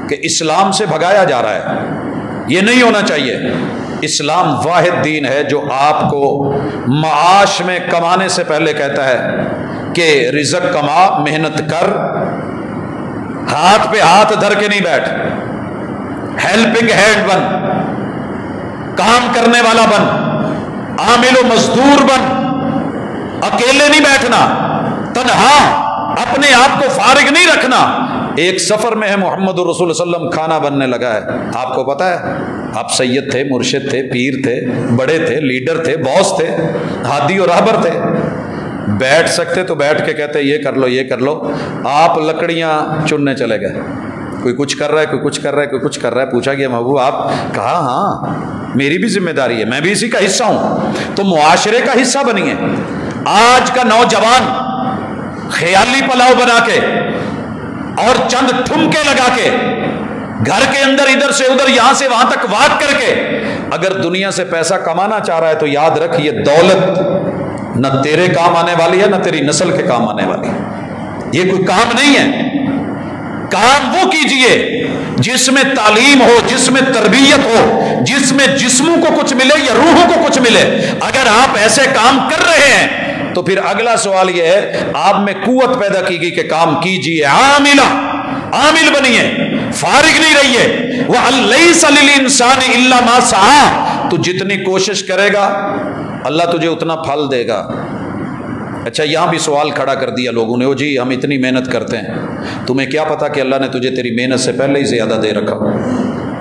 کہ اسلام سے بھگایا جا رہا ہے، یہ نہیں ہونا چاہیے. اسلام واحد دین ہے جو آپ کو معاش میں کمانے سے پہلے کہتا ہے کہ رزق کما، محنت کر، ہاتھ پہ ہاتھ دھر کے نہیں بیٹھ، ہیلپنگ ہینڈ بن، کام کرنے والا بن، عامل و مزدور بن، اکیلے نہیں بیٹھنا، تنہا اپنے آپ کو فارغ نہیں رکھنا. ایک سفر میں ہے محمد رسول صلی اللہ علیہ وسلم، کھانا بننے لگا ہے. آپ کو پتا ہے آپ سید تھے، مرشد تھے، پیر تھے، بڑے تھے، لیڈر تھے، باس تھے، ہادی اور رہبر تھے. بیٹھ سکتے تو بیٹھ کے کہتے یہ کر لو یہ کر لو. آپ لکڑیاں چننے چلے گئے. کوئی کچھ کر رہا ہے، کوئی کچھ کر رہا ہے، کوئی کچھ کر رہا ہے. پوچھا گیا محبوب آپ؟ کہا ہاں میری بھی ذمہ داری ہے، میں بھی اسی کا حصہ ہوں. تو معاشرے کا حصہ بنیے. آج کا نوجوان خیالی پلاؤ بنا کے اور چند ٹھمکے لگا کے گھر کے اندر ادھر سے ادھر یہاں سے وہاں تک واک کر کے اگر دنیا سے پیسہ کمانا چاہ رہا ہے تو یاد رکھ یہ دولت نہ تیرے کام آنے والی ہے نہ تیری نسل کے کام آنے والی ہے. یہ کوئی کام نہیں ہے. کام وہ کیجئے جس میں تعلیم ہو، جس میں تربیت ہو، جس میں جسموں کو کچھ ملے یا روحوں کو کچھ ملے. اگر آپ ایسے کام کر رہے ہیں تو پھر اگلا سوال یہ ہے آپ میں قوت پیدا کی گئی کہ کام کیجئے. عامل بنیے، فارغ نہیں رہیے. وَلَيْسَ لِلْإِنسَانِ إِلَّا مَا سَعَىٰ. تو جتنی کوشش کرے گا اللہ تجھے اتنا پھل دے گا. اچھا یہاں بھی سوال کھڑا کر دیا لوگوں نے، جی ہم اتنی محنت کرتے ہیں، تمہیں کیا پتا کہ اللہ نے تجھے تیری محنت سے پہلے ہی زیادہ دے رکھا.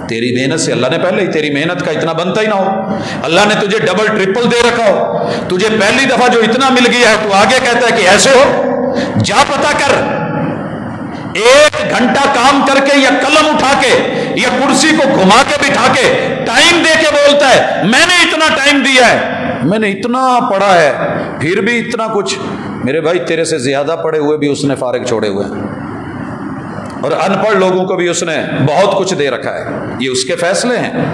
تیری محنت سے اللہ نے پہلے ہی، تیری محنت کا اتنا بنتا ہی نہ ہو. اللہ نے تجھے ڈبل ٹرپل دے رکھا ہو. تجھے پہلی دفعہ جو اتنا مل گیا ہے تو آگے کہتا ہے کہ ایسے ہو. جا پتا کر. 1 گھنٹہ کام کر کے یا قلم اٹھا کے یا کرسی کو گھما کے بٹھا کے ٹائم دے کے بولتا ہے میں نے اتنا ٹائم دیا ہے، میں نے اتنا پڑھا ہے، پھر بھی اتنا کچھ. میرے بھائی تیرے سے زیادہ پڑھے ہوئے بھی اس نے فارغ چھوڑے ہوئے ہیں، اور ان پڑھ لوگوں کو بھی اس نے بہت کچھ دے رکھا ہے. یہ اس کے فیصلے ہیں.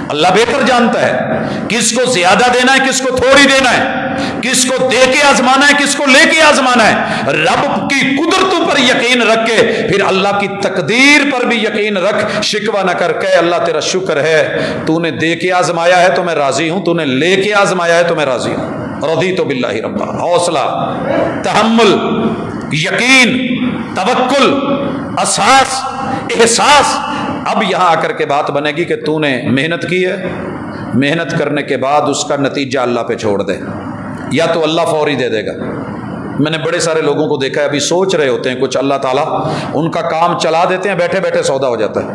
اللہ بہتر جانتا ہے کس کو زیادہ دینا ہے، کس کو تھوڑی دینا ہے، کس کو دے کے آزمانا ہے، کس کو لے کے آزمانا ہے. رب کی قدرتوں پر یقین رکھ کے پھر اللہ کی تقدیر پر بھی یقین رکھ. شکوہ نہ کر کے اللہ تیرا شکر ہے تو نے دے کے آزمایا ہے تو میں راضی ہوں، تو نے لے کے آزمایا ہے تو میں راضی ہوں. رضیت باللہ ربا. حوصلہ، تحمل، یقین، توکل، اساس، احساس. اب یہاں آ کر کے بات بنے گی کہ تو نے محنت کی ہے، محنت کرنے کے بعد اس کا نتیجہ اللہ پہ چھوڑ دے، یا تو اللہ فوری دے دے گا. میں نے بڑے سارے لوگوں کو دیکھا ہے ابھی سوچ رہے ہوتے ہیں کچھ، اللہ تعالیٰ ان کا کام چلا دیتے ہیں، بیٹھے بیٹھے سودا ہو جاتا ہے.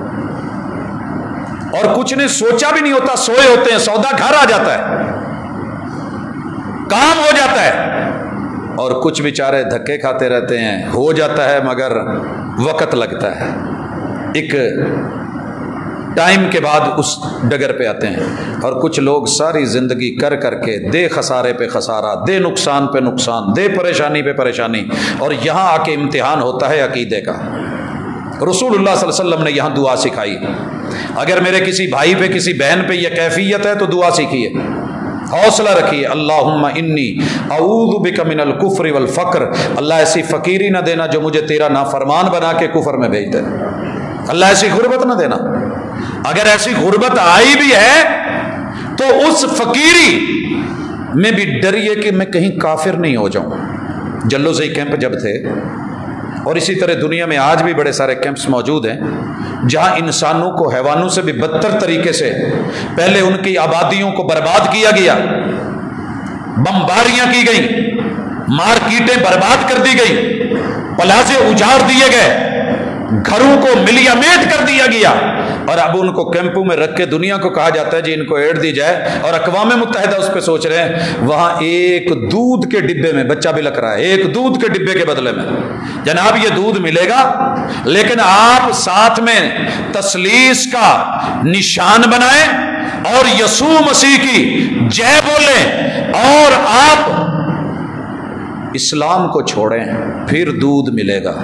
اور کچھ نے سوچا بھی نہیں ہوتا، سوئے ہوتے ہیں، سودا گھر آ جاتا ہے، کام ہو جاتا ہے. اور کچھ بیچارے دھکے کھاتے رہتے ہیں، ہو جاتا ہے مگر وقت لگتا ہے. ایک ٹائم کے بعد اس ڈگر پہ آتے ہیں. اور کچھ لوگ ساری زندگی کر کر کے دے خسارے پہ خسارہ، دے نقصان پہ نقصان، دے پریشانی پہ پریشانی، اور یہاں آ کے امتحان ہوتا ہے عقیدے کا. رسول اللہ صلی اللہ علیہ وسلم نے یہاں دعا سکھائی. اگر میرے کسی بھائی پہ کسی بہن پہ یہ کیفیت ہے تو دعا سیکھیے، حوصلہ رکھیے. اللہم انی اعوذ بک من الکفر والفقر. اللہ ایسی فقیری نہ دینا جو مجھے تیرا نافرمان بنا کے کفر میں بھیج دے. اللہ ایسی غربت نہ دینا. اگر ایسی غربت آئی بھی ہے تو اس فقیری میں بھی ڈریے کہ میں کہیں کافر نہیں ہو جاؤں. جلو زئی کیمپ جب تھے، اور اسی طرح دنیا میں آج بھی بڑے سارے کیمپس موجود ہیں جہاں انسانوں کو حیوانوں سے بھی بدتر طریقے سے پہلے ان کی آبادیوں کو برباد کیا گیا، بمباریاں کی گئیں، مارکیٹیں برباد کر دی گئی، پلازے اجاڑ دیے گئے، گھروں کو ملیا میٹ کر دیا گیا. اور اب ان کو کیمپوں میں رکھ کے دنیا کو کہا جاتا ہے جی ان کو ایڈ دی جائے. اور اقوام متحدہ اس پہ سوچ رہے ہیں وہاں ایک دودھ کے ڈبے میں بچہ بھی لگ رہا ہے، ایک دودھ کے ڈبے کے بدلے میں جناب یہ دودھ ملے گا، لیکن آپ ساتھ میں تسلیس کا نشان بنائیں اور یسوع مسیح کی جے بولیں اور آپ اسلام کو چھوڑیں، پھر دودھ ملے گا.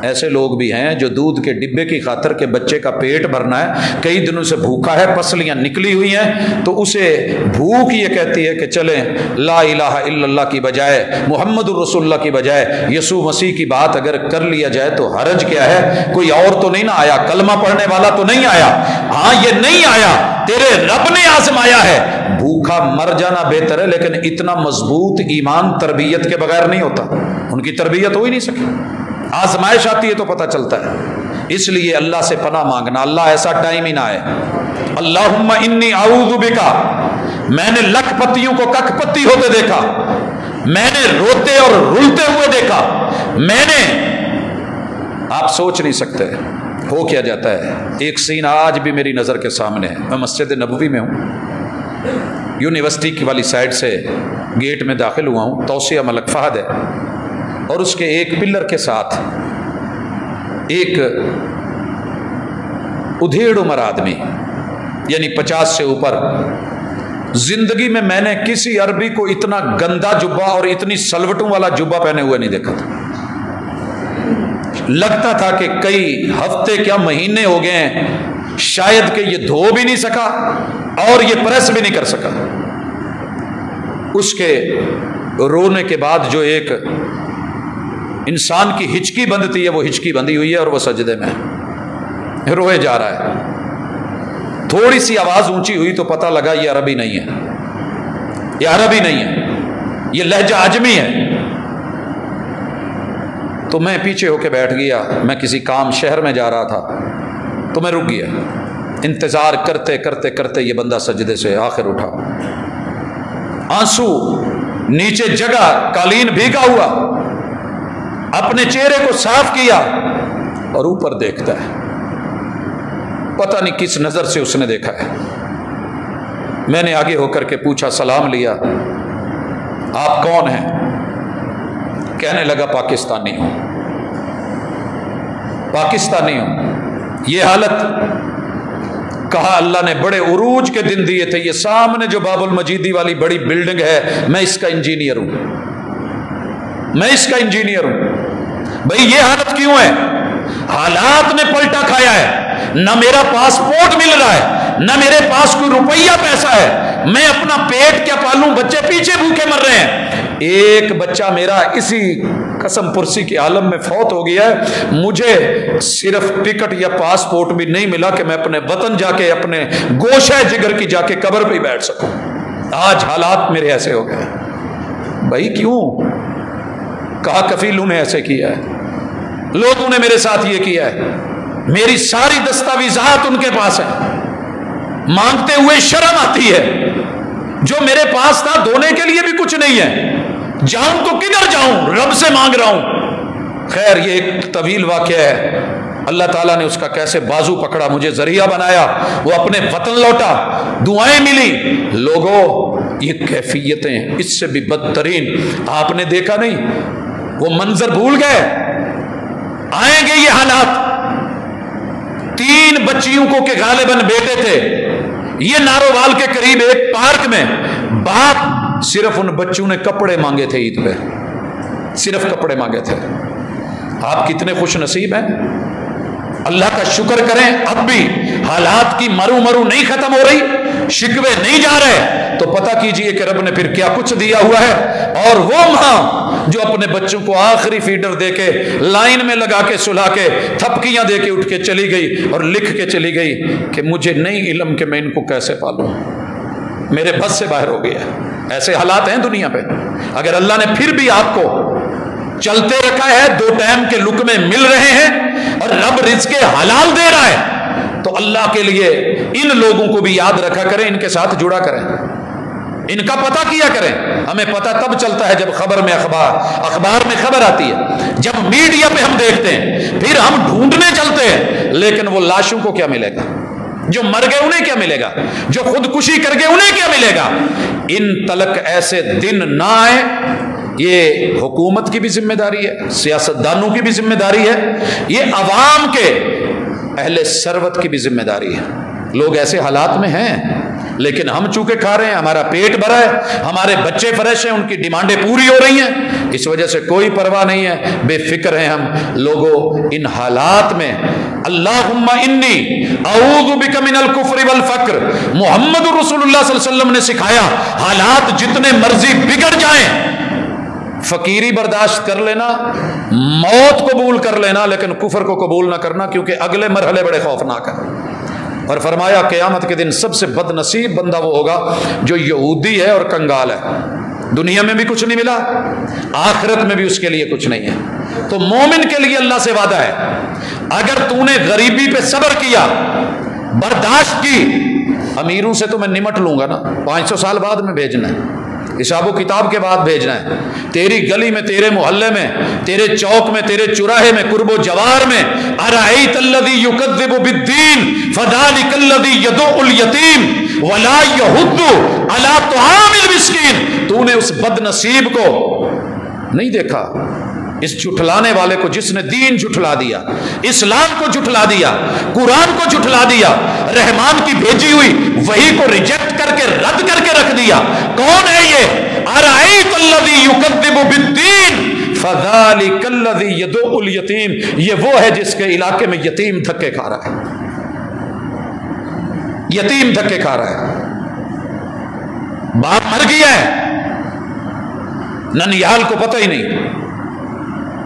ایسے لوگ بھی ہیں جو دودھ کے ڈبے کی خاطر کے بچے کا پیٹ بھرنا ہے، کئی دنوں سے بھوکا ہے، پسلیاں نکلی ہوئی ہیں، تو اسے بھوک یہ کہتی ہے کہ چلیں لا الہ الا اللہ کی بجائے، محمد الرسول اللہ کی بجائے یسوع مسیح کی بات اگر کر لیا جائے تو حرج کیا ہے. کوئی اور تو نہیں نہ آیا، کلمہ پڑھنے والا تو نہیں آیا. ہاں یہ نہیں آیا، تیرے رب نے آزمایا ہے. بھوکا مر جانا بہتر ہے، لیکن اتنا مضبوط ایمان تربیت کے بغیر نہیں ہوتا. ان کی تربیت ہو ہی نہیں سکی. آزمائش آتی ہے تو پتہ چلتا ہے. اس لیے اللہ سے پناہ مانگنا، اللہ ایسا ٹائم ہی نہ آئے. اللہم انی اعوذ بکا. میں نے لکھ پتیوں کو ککھ پتی ہوتے دیکھا، میں نے روتے اور رلتے ہوئے دیکھا، میں نے، آپ سوچ نہیں سکتے ہو کیا جاتا ہے. ایک سین آج بھی میری نظر کے سامنے ہے. میں مسجد نبوی میں ہوں، یونیورسٹی کی والی سائڈ سے گیٹ میں داخل ہوا ہوں. توسیہ ملک فہد ہے، اور اس کے ایک پلر کے ساتھ ایک ادھیڑ عمر آدمی یعنی 50 سے اوپر، زندگی میں میں نے کسی عربی کو اتنا گندا جبہ اور اتنی سلوٹوں والا جبہ پہنے ہوئے نہیں دیکھا تھا. لگتا تھا کہ کئی ہفتے کیا مہینے ہو گئے ہیں، شاید کہ یہ دھو بھی نہیں سکا اور یہ پریس بھی نہیں کر سکا. اس کے رونے کے بعد جو ایک انسان کی ہچکی بندتی ہے وہ ہچکی بندھی ہوئی ہے اور وہ سجدے میں روئے جا رہا ہے. تھوڑی سی آواز اونچی ہوئی تو پتہ لگا یہ عربی نہیں ہے، یہ عربی نہیں ہے، یہ لہجہ عجمی ہے. تو میں پیچھے ہو کے بیٹھ گیا. میں کسی کام شہر میں جا رہا تھا تو میں رک گیا. انتظار کرتے کرتے کرتے یہ بندہ سجدے سے آخر اٹھا، آنسو نیچے جگہ، قالین بھیگا ہوا، اپنے چہرے کو صاف کیا اور اوپر دیکھتا ہے. پتہ نہیں کس نظر سے اس نے دیکھا ہے. میں نے آگے ہو کر کے پوچھا، سلام لیا، آپ کون ہیں؟ کہنے لگا پاکستانی ہوں. پاکستانی ہوں. یہ حالت کہا اللہ نے بڑے عروج کے دن دیے تھے. یہ سامنے جو باب المجیدی والی بڑی بلڈنگ ہے، میں اس کا انجینئر ہوں، میں اس کا انجینئر ہوں. بھئی یہ حالت کیوں ہے؟ حالات نے پلٹا کھایا ہے. نہ میرا پاسپورٹ مل رہا ہے، نہ میرے پاس کوئی روپیہ پیسہ ہے. میں اپنا پیٹ کیا پالوں؟ بچے پیچھے بھوکے مر رہے ہیں. ایک بچہ میرا اسی قسم پرسی کے عالم میں فوت ہو گیا ہے. مجھے صرف ٹکٹ یا پاسپورٹ بھی نہیں ملا کہ میں اپنے وطن جا کے اپنے گوشہ جگر کی جا کے قبر پہ بیٹھ سکوں. آج حالات میرے ایسے ہو گئے. بھائی کیوں؟ کہا کفیلوں نے ایسے کیا ہے، لوگوں نے میرے ساتھ یہ کیا ہے. میری ساری دستاویزات ان کے پاس ہیں. مانگتے ہوئے شرم آتی ہے. جو میرے پاس تھا دھونے کے لیے بھی کچھ نہیں ہے. جاؤں تو کدھر جاؤں؟ رب سے مانگ رہا ہوں. خیر یہ ایک طویل واقعہ ہے. اللہ تعالیٰ نے اس کا کیسے بازو پکڑا، مجھے ذریعہ بنایا، وہ اپنے وطن لوٹا، دعائیں ملی. لوگوں یہ کیفیتیں اس سے بھی بدترین آپ نے دیکھا نہیں؟ وہ منظر بھول گئے. آئیں گے یہ حالات. 3 بچیوں کو کہ غالباً بیٹے تھے، یہ نارووال کے قریب ایک پارک میں باپ صرف ان بچوں نے کپڑے مانگے تھے عید پہ، صرف کپڑے مانگے تھے. آپ کتنے خوش نصیب ہیں. اللہ کا شکر کریں اب بھی حالات کی مرو نہیں ختم ہو رہی، شکوے نہیں جا رہے. تو پتہ کیجئے کہ رب نے پھر کیا کچھ دیا ہوا ہے. اور وہ ماں جو اپنے بچوں کو آخری فیڈر دے کے لائن میں لگا کے سلا کے تھپکیاں دے کے اٹھ کے چلی گئی اور لکھ کے چلی گئی کہ مجھے نہیں علم کہ میں ان کو کیسے پالوں، میرے بس سے باہر ہو گیا. ایسے حالات ہیں دنیا پہ. اگر اللہ نے پھر بھی آپ کو چلتے رکھا ہے، 2 ٹائم کے لقمے مل رہے ہیں اور رب رزق حلال دے رہا ہے، تو اللہ کے لیے ان لوگوں کو بھی یاد رکھا کریں، ان کے ساتھ جڑا کریں، ان کا پتہ کیا کریں. ہمیں پتہ تب چلتا ہے جب خبر میں اخبار میں خبر آتی ہے، جب میڈیا پہ ہم دیکھتے ہیں، پھر ہم ڈھونڈنے چلتے ہیں. لیکن وہ لاشوں کو کیا ملے گا؟ جو مر گئے انہیں کیا ملے گا؟ جو خودکشی کر گئے انہیں کیا ملے گا؟ ان تلک ایسے دن نہ آئے. یہ حکومت کی بھی ذمہ داری ہے، سیاستدانوں کی بھی ذمہ داری ہے، یہ عوام کے اہل ثروت کی بھی ذمہ داری ہے. لوگ ایسے حالات میں ہیں، لیکن ہم چونکہ کھا رہے ہیں، ہمارا پیٹ بھرا ہے، ہمارے بچے فریش ہیں، ان کی ڈیمانڈیں پوری ہو رہی ہیں، اس وجہ سے کوئی پرواہ نہیں ہے، بے فکر ہیں ہم. لوگوں ان حالات میں اللہم انی اعوذ بک من الکفر والفقر، محمد رسول اللہ صلی اللہ علیہ وسلم نے سکھایا حالات جتنے مرضی بگڑ جائیں، فقیری برداشت کر لینا، موت قبول کر لینا، لیکن کفر کو قبول نہ کرنا، کیونکہ اگلے مرحلے بڑے خوفناک ہیں. اور فرمایا قیامت کے دن سب سے بد نصیب بندہ وہ ہوگا جو یہودی ہے اور کنگال ہے. دنیا میں بھی کچھ نہیں ملا، آخرت میں بھی اس کے لیے کچھ نہیں ہے. تو مومن کے لیے اللہ سے وعدہ ہے، اگر تو نے غریبی پہ صبر کیا، برداشت کی، امیروں سے تو میں نمٹ لوں گا نا، 500 سال بعد میں بھیجنا ہے، حساب و کتاب کے بعد بھیجنا ہے. تیری گلی میں، تیرے محلے میں، تیرے چوک میں، تیرے چوراہے میں، قرب و جوار میں، ارأیت الذی یکذب بالدین فذلک الذی یدعو الیتیم ولا یحض علی طعام المسکین. تو نے اس بد نصیب کو نہیں دیکھا اس جھٹلانے والے کو جس نے دین جھٹلا دیا، اسلام کو جھٹلا دیا، قرآن کو جھٹلا دیا، رحمان کی بھیجی ہوئی وحی کو ریجیکٹ کر کے رد کر کے رکھ دیا، کون ہے یہ؟ ارأیت الذی یکذب بالدین فذلک الذی یدعو الیتیم، یہ وہ ہے جس کے علاقے میں یتیم دھکے کھا رہا ہے، یتیم دھکے کھا رہا ہے، باپ مر گیا ہے، ننیال کو پتہ ہی نہیں،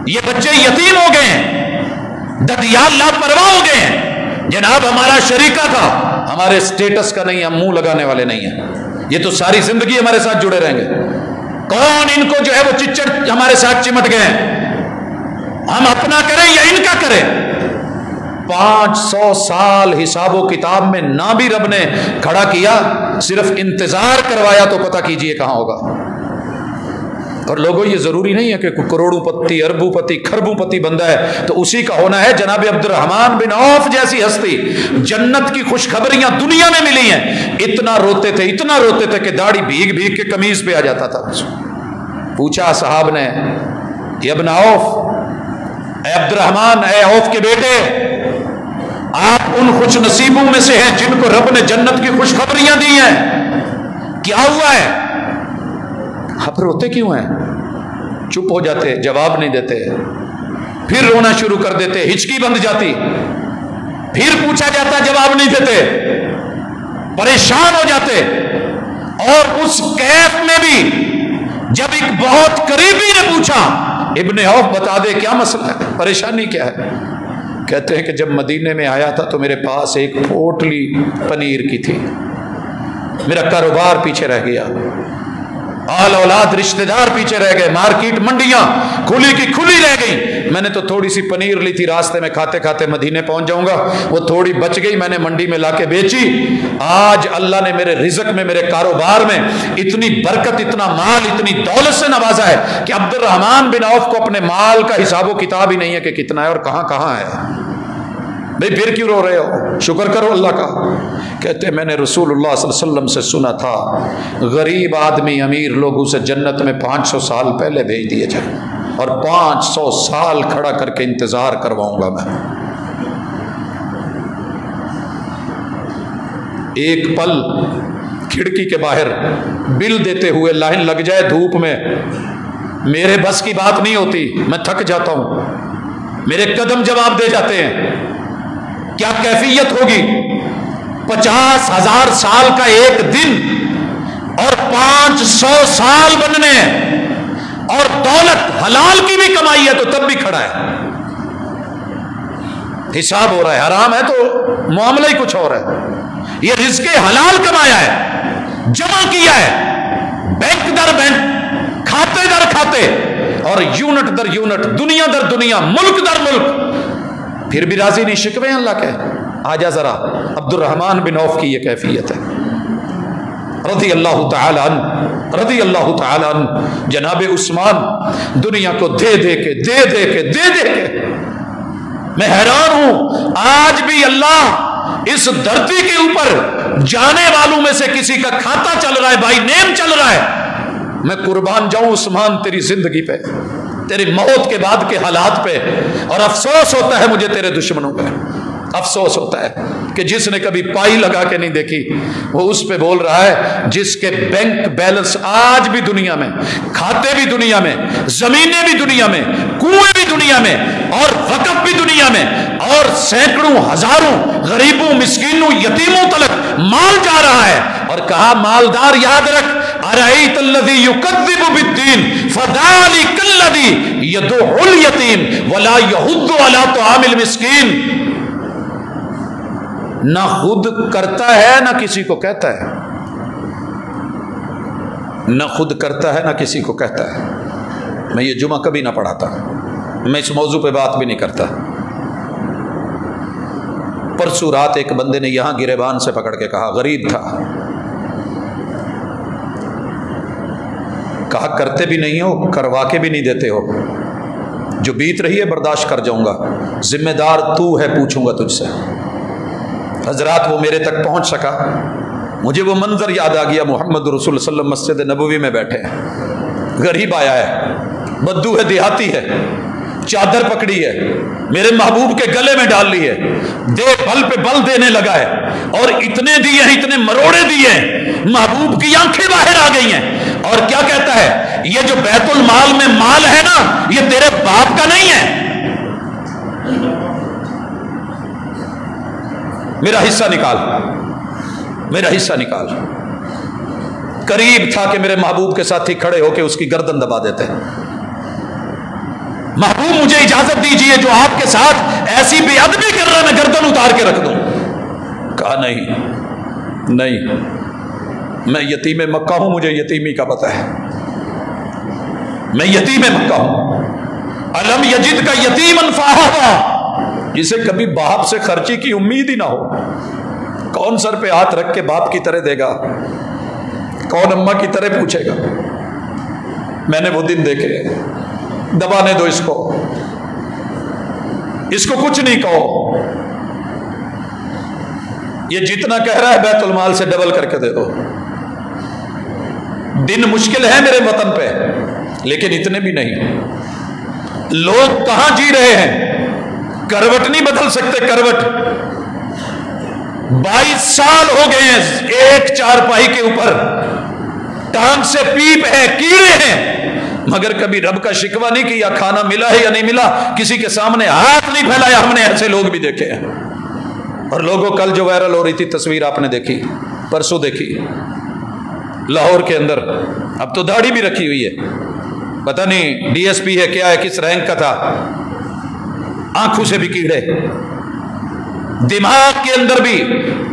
یہ بچے یتیم ہو گئے ہیں، ددیال لاپرواہ ہو گئے ہیں، جناب ہمارا شریکہ تھا، ہمارے سٹیٹس کا نہیں، ہم منہ لگانے والے نہیں ہیں، یہ تو ساری زندگی ہمارے ساتھ جڑے رہیں گے، کون ان کو جو ہے وہ چچڑ ہمارے ساتھ چمٹ گئے ہیں، ہم اپنا کریں یا ان کا کریں؟ 500 سال حساب و کتاب میں نہ بھی رب نے کھڑا کیا، صرف انتظار کروایا تو پتہ کیجئے کہاں ہوگا۔ اور لوگوں یہ ضروری نہیں ہے کہ کروڑوں پتی، اربوں پتی، خربوں پتی بندہ ہے تو اسی کا ہونا ہے۔ جناب عبد الرحمن بن عوف جیسی ہستی، جنت کی خوشخبریاں دنیا میں ملی ہیں، اتنا روتے تھے، اتنا روتے تھے کہ داڑھی بھیگ بھیگ کے قمیض پہ آ جاتا تھا۔ پوچھا صاحب نے، یہ ابن عوف، اے عبد الرحمن، اے عوف کے بیٹے، آپ ان خوش نصیبوں میں سے ہیں جن کو رب نے جنت کی خوشخبریاں دی ہیں، کیا ہوا ہے؟ آپ روتے کیوں ہیں؟ چپ ہو جاتے، جواب نہیں دیتے، پھر رونا شروع کر دیتے، ہچکی بند جاتی، پھر پوچھا جاتا، جواب نہیں دیتے، پریشان ہو جاتے۔ اور اس کیف میں بھی جب ایک بہت قریبی نے پوچھا، ابن عوف بتا دے کیا مسئلہ ہے، پریشانی کیا ہے؟ کہتے ہیں کہ جب مدینے میں آیا تھا تو میرے پاس ایک پوٹلی پنیر کی تھی، میرا کاروبار پیچھے رہ گیا، آل اولاد رشتہ دار پیچھے رہ گئے، مارکیٹ منڈیاں کھلی کی کھلی رہ گئی، میں نے تو تھوڑی سی پنیر لی تھی، راستے میں کھاتے کھاتے مدینے پہنچ جاؤں گا، وہ تھوڑی بچ گئی، میں نے منڈی میں لا کے بیچی۔ آج اللہ نے میرے رزق میں، میرے کاروبار میں اتنی برکت، اتنا مال، اتنی دولت سے نوازا ہے کہ عبد الرحمن بن عوف کو اپنے مال کا حساب و کتاب ہی نہیں ہے کہ کتنا ہے اور کہاں کہاں ہے۔ بھئی پھر کیوں رو رہے ہو؟ شکر کرو اللہ کا۔ کہتے میں نے رسول اللہ صلی اللہ علیہ وسلم سے سنا تھا، غریب آدمی امیر لوگ اسے جنت میں 500 سال پہلے بھیج دیے جائیں، اور 500 سال کھڑا کر کے انتظار کرواؤں گا میں۔ ایک پل کھڑکی کے باہر بل دیتے ہوئے لائن لگ جائے دھوپ میں، میرے بس کی بات نہیں ہوتی، میں تھک جاتا ہوں، میرے قدم جواب دے جاتے ہیں۔ کیا کیفیت ہوگی 50,000 سال کا ایک دن اور 500 سال بننے، اور دولت حلال کی بھی کمائی ہے تو تب بھی کھڑا ہے، حساب ہو رہا ہے، حرام ہے تو معاملہ ہی کچھ اور ہے۔ یہ رزق حلال کمایا ہے، جمع کیا ہے، بینک در بینک، کھاتے در کھاتے، اور یونٹ در یونٹ، دنیا در دنیا، ملک در ملک، پھر بھی راضی نہیں، شکوے اللہ کے۔ آجا ذرا عبد الرحمن بن عوف کی یہ کیفیت ہے، رضی اللہ تعالی عنہ، رضی اللہ تعالی عنہ۔ جناب عثمان دنیا کو دے دے کے دے دے کے دے دے کے میں حیران ہوں، آج بھی اللہ اس دھرتی کے اوپر جانے والوں میں سے کسی کا کھاتا چل رہا ہے، بائی نیم چل رہا ہے۔ میں قربان جاؤں عثمان تیری زندگی پہ، تیری موت کے بعد کے حالات پہ، اور افسوس ہوتا ہے مجھے تیرے دشمنوں پہ، افسوس ہوتا ہے کہ جس نے کبھی پائی لگا کے نہیں دیکھی وہ اس پہ بول رہا ہے، جس کے بینک بیلنس آج بھی دنیا میں، کھاتے بھی دنیا میں، زمینیں بھی دنیا میں، کنویں بھی دنیا میں، اور وقف بھی دنیا میں، اور سینکڑوں ہزاروں غریبوں، مسکینوں، یتیموں تلک مال جا رہا ہے، اور کہا مالدار یاد رکھ، ارأیت الذی یکذب بالدین فذلک الذی یدعو الیتیم ولا یحض علی طعام المسکین۔ نہ خود کرتا ہے نہ کسی کو کہتا ہے، نہ خود کرتا ہے نہ کسی کو کہتا ہے۔ میں یہ جمعہ کبھی نہ پڑھاتا، میں اس موضوع پہ بات بھی نہیں کرتا۔ پرسوں رات ایک بندے نے یہاں گریبان سے پکڑ کے کہا، غریب تھا، کہا کرتے بھی نہیں ہو، کروا کے بھی نہیں دیتے ہو، جو بیت رہی ہے برداشت کر جاؤں گا، ذمہ دار تو ہے، پوچھوں گا تجھ سے۔ حضرات وہ میرے تک پہنچ سکا، مجھے وہ منظر یاد آ گیا، محمد رسول صلی اللہ علیہ وسلم مسجد نبوی میں بیٹھے ہیں، غریب آیا ہے، بدو ہے، دیہاتی ہے، چادر پکڑی ہے، میرے محبوب کے گلے میں ڈال لی ہے، دے بل پہ بل دینے لگا ہے، اور اتنے دیے ہیں، اتنے مروڑے دیے ہیں، محبوب کی آنکھیں باہر آ گئی ہیں، اور کیا کہتا ہے، یہ جو بیت المال میں مال ہے نا، یہ تیرے باپ کا نہیں ہے، میرا حصہ نکال، میرا حصہ نکال۔ قریب تھا کہ میرے محبوب کے ساتھی کھڑے ہو کے اس کی گردن دبا دیتے ہیں، محبوب مجھے اجازت دیجئے، جو آپ کے ساتھ ایسی بے ادبی کر رہا ہے میں گردن اتار کے رکھ دوں۔ کہا نہیں نہیں، میں یتیم مکہ ہوں، مجھے یتیمی کا پتہ ہے، میں یتیم مکہ ہوں۔ الم یجد کا یتیما فآویٰ، جسے کبھی باپ سے خرچی کی امید ہی نہ ہو، کون سر پہ ہاتھ رکھ کے باپ کی طرح دے گا، کون اماں کی طرح پوچھے گا؟ میں نے وہ دن دیکھے، دبانے دو اس کو کچھ نہیں کہو، یہ جتنا کہہ رہا ہے بیت المال سے ڈبل کر کے دے دو۔ دن مشکل ہے میرے وطن پہ، لیکن اتنے بھی نہیں۔ لوگ کہاں جی رہے ہیں، کروٹ نہیں بدل سکتے، کروٹ 22 سال ہو گئے ہیں ایک چارپائی کے اوپر، ٹانگ سے پیپ ہے، کیڑے ہیں، مگر کبھی رب کا شکوہ نہیں کیا کھانا ملا ہے یا نہیں ملا، کسی کے سامنے ہاتھ نہیں پھیلایا۔ ہم نے ایسے لوگ بھی دیکھے ہیں۔ اور لوگوں کل جو وائرل ہو رہی تھی تصویر آپ نے دیکھی، پرسوں دیکھی، لاہور کے اندر، اب تو داڑھی بھی رکھی ہوئی ہے، پتہ نہیں ڈی ایس پی ہے کیا ہے، کس رینک کا تھا، آنکھوں سے بھی کیڑے، دماغ کے اندر بھی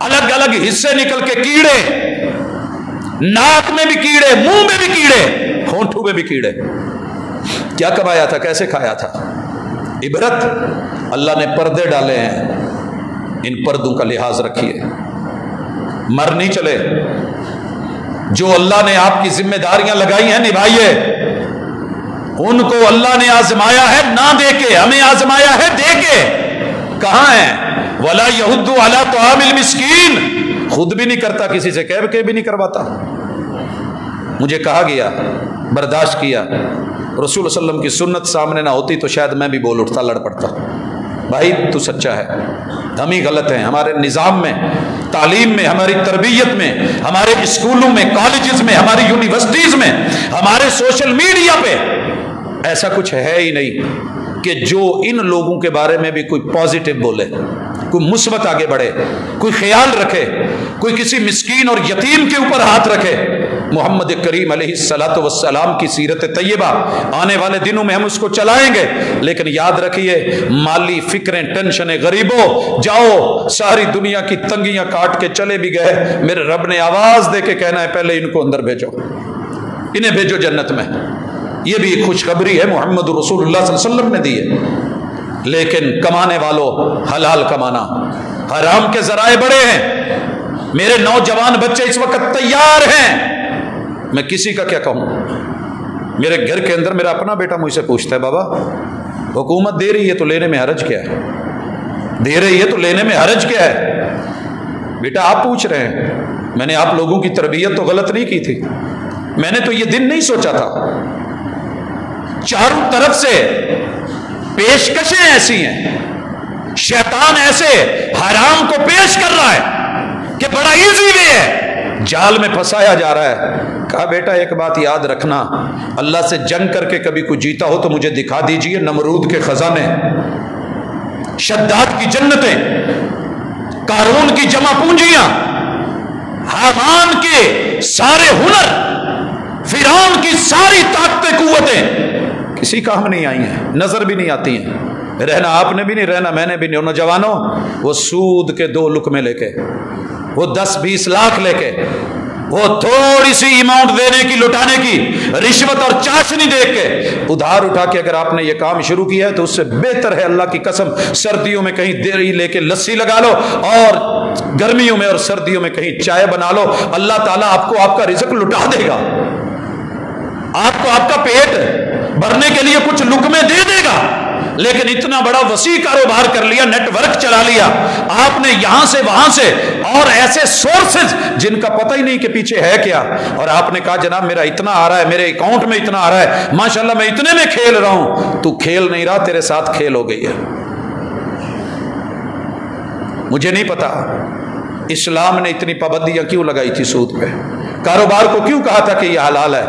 الگ الگ حصے نکل کے کیڑے، ناک میں بھی کیڑے، منہ میں بھی کیڑے، ہونٹوں میں بھی کیڑے۔ کیا کمایا تھا، کیسے کھایا تھا؟ عبرت، اللہ نے پردے ڈالے ہیں، ان پردوں کا لحاظ رکھیے، مر نہیں چلے۔ جو اللہ نے آپ کی ذمہ داریاں لگائی ہیں نبھائیے، ان کو اللہ نے آزمایا ہے نہ دے کے، ہمیں آزمایا ہے دے کے۔ کہاں ہے؟ وَلَا يَحُضُّ عَلَىٰ طَعَامِ الْمِسْكِينِ، خود بھی نہیں کرتا، کسی سے کہہ کے بھی نہیں کرواتا۔ مجھے کہا گیا، برداشت کیا، رسول صلی اللہ علیہ وسلم کی سنت سامنے نہ ہوتی تو شاید میں بھی بول اٹھتا، لڑ پڑتا، بھائی تو سچا ہے، ہم ہی غلط ہیں، ہمارے نظام میں، تعلیم میں، ہماری تربیت میں، ہمارے اسکولوں میں، کالجز میں، ہماری یونیورسٹیز میں، ہمارے سوشل میڈیا پہ ایسا کچھ ہے ہی نہیں کہ جو ان لوگوں کے بارے میں بھی کوئی پازیٹیو بولے، کوئی مثبت آگے بڑھے، کوئی خیال رکھے، کوئی کسی مسکین اور یتیم کے اوپر ہاتھ رکھے۔ محمد کریم علیہ الصلوۃ والسلام کی سیرت طیبہ آنے والے دنوں میں ہم اس کو چلائیں گے، لیکن یاد رکھیے مالی فکریں، ٹینشنیں، غریبوں جاؤ ساری دنیا کی تنگیاں کاٹ کے چلے بھی گئے، میرے رب نے آواز دے کے کہنا ہے پہلے ان کو اندر بھیجو، انہیں بھیجو جنت میں۔ یہ بھی ایک خوشخبری ہے محمد رسول اللہ صلی اللہ علیہ وسلم نے دی ہے۔ لیکن کمانے والوں، حلال کمانا، حرام کے ذرائع بڑے ہیں۔ میرے نوجوان بچے اس وقت تیار ہیں، میں کسی کا کیا کہوں؟ میرے گھر کے اندر میرا اپنا بیٹا مجھ سے پوچھتا ہے، بابا حکومت دے رہی ہے تو لینے میں حرج کیا ہے؟ دے رہی ہے تو لینے میں حرج کیا ہے؟ بیٹا آپ پوچھ رہے ہیں، میں نے آپ لوگوں کی تربیت تو غلط نہیں کی تھی، میں نے تو یہ دن نہیں سوچا تھا۔ چاروں طرف سے پیشکشیں ایسی ہیں، شیطان ایسے حرام کو پیش کر رہا ہے کہ بڑا ایزی وے ہے، جال میں پھنسایا جا رہا ہے۔ کہا بیٹا ایک بات یاد رکھنا، اللہ سے جنگ کر کے کبھی کوئی جیتا ہو تو مجھے دکھا دیجئے نمرود کے خزانے، شداد کی جنتیں، قارون کی جمع پونجیاں، حامان کے سارے ہنر، فرعون کی ساری طاقتیں، قوتیں کسی کام نہیں آئی ہیں، نظر بھی نہیں آتی ہیں۔ رہنا آپ نے بھی نہیں، رہنا میں نے بھی نہیں۔ نوجوانوں، وہ سود کے 2 لقمے لے کے، وہ 10-20 لاکھ لے کے، وہ تھوڑی سی اماؤنٹ دینے کی، لٹانے کی، رشوت اور چاشنی دے کے، ادھار اٹھا کے اگر آپ نے یہ کام شروع کیا ہے تو اس سے بہتر ہے اللہ کی قسم سردیوں میں کہیں دیری لے کے لسی لگا لو، اور گرمیوں میں اور سردیوں میں کہیں چائے بنا لو، اللہ تعالیٰ آپ کو آپ کا رزق لٹا دے گا، آپ کو آپ کا پیٹ بھرنے کے لیے کچھ لقمے دے دے گا۔ لیکن اتنا بڑا وسیع کاروبار کر لیا، نیٹ ورک چلا لیا آپ نے یہاں سے وہاں سے، اور ایسے سورسز جن کا پتہ ہی نہیں کہ پیچھے ہے کیا، اور آپ نے کہا جناب میرا اتنا آ رہا ہے، میرے اکاؤنٹ میں اتنا آ رہا ہے، ماشاءاللہ میں اتنے میں کھیل رہا ہوں. تو کھیل نہیں رہا، تیرے ساتھ کھیل ہو گئی ہے. مجھے نہیں پتا اسلام نے اتنی پابندیاں کیوں لگائی تھی سود پہ، کاروبار کو کیوں کہا تھا کہ یہ حلال ہے،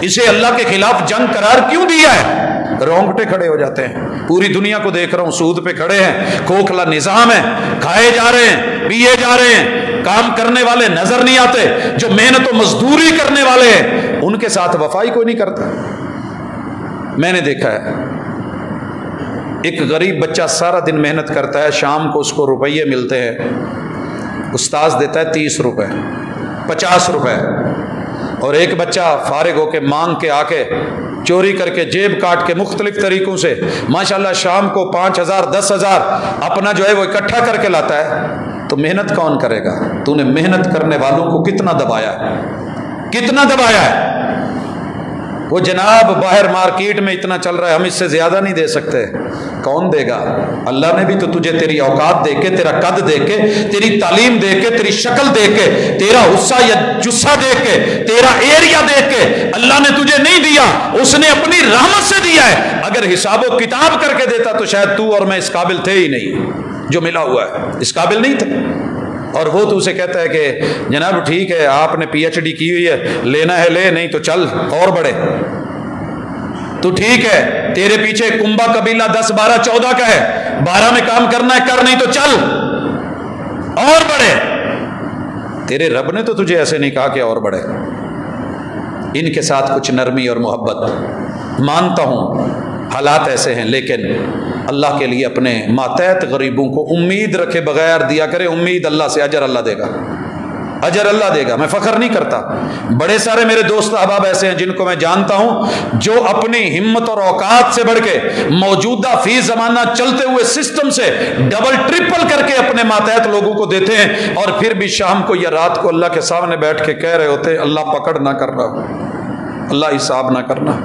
اسے اللہ کے خلاف جنگ قرار کیوں دیا ہے. رونگٹے کھڑے ہو جاتے ہیں. پوری دنیا کو دیکھ رہا ہوں سود پہ کھڑے ہیں، کھوکھلا نظام ہے، کھائے جا رہے ہیں، پیے جا رہے ہیں، کام کرنے والے نظر نہیں آتے، جو محنت و مزدوری کرنے والے ہیں ان کے ساتھ وفائی کوئی نہیں کرتا. میں نے دیکھا ہے ایک غریب بچہ سارا دن محنت کرتا ہے، شام کو اس کو روپیے ملتے ہیں، استاذ دیتا ہے 30 روپے 50 روپے، اور ایک بچہ فارغ ہو کے مانگ کے آ کے چوری کر کے جیب کاٹ کے مختلف طریقوں سے ماشاءاللہ شام کو 5000 10,000 اپنا جو ہے وہ اکٹھا کر کے لاتا ہے. تو محنت کون کرے گا؟ تو نے محنت کرنے والوں کو کتنا دبایا ہے، کتنا دبایا ہے. وہ جناب باہر مارکیٹ میں اتنا چل رہا ہے، ہم اس سے زیادہ نہیں دے سکتے. کون دے گا؟ اللہ نے بھی تو تجھے تیری اوقات دے کے، تیرا قد دے کے، تیری تعلیم دے کے، تیری شکل دے کے، تیرا حصہ یا جسہ دے کے، تیرا ایریا دے کے اللہ نے تجھے نہیں دیا، اس نے اپنی رحمت سے دیا ہے. اگر حساب و کتاب کر کے دیتا تو شاید تو اور میں اس قابل تھے ہی نہیں، جو ملا ہوا ہے اس قابل نہیں تھے. اور وہ تو اسے کہتا ہے کہ جناب ٹھیک ہے آپ نے PhD کی ہوئی ہے، لینا ہے لے، نہیں تو چل اور بڑھے. تو ٹھیک ہے تیرے پیچھے کنبا قبیلہ 10 12 14 کا ہے، 12 میں کام کرنا ہے کر، نہیں تو چل اور بڑھے. تیرے رب نے تو تجھے ایسے نہیں کہا کہ اور بڑھے. ان کے ساتھ کچھ نرمی اور محبت. مانتا ہوں حالات ایسے ہیں، لیکن اللہ کے لیے اپنے ماتحت غریبوں کو امید رکھے بغیر دیا کرے. امید اللہ سے، اجر اللہ دے گا، اجر اللہ دے گا. میں فخر نہیں کرتا، بڑے سارے میرے دوست احباب ایسے ہیں جن کو میں جانتا ہوں جو اپنی ہمت اور اوقات سے بڑھ کے موجودہ فی زمانہ چلتے ہوئے سسٹم سے ڈبل ٹرپل کر کے اپنے ماتحت لوگوں کو دیتے ہیں، اور پھر بھی شام کو یا رات کو اللہ کے سامنے بیٹھ کے کہہ رہے ہوتے ہیں اللہ پکڑ نہ کرنا، اللہ حساب نہ کرنا.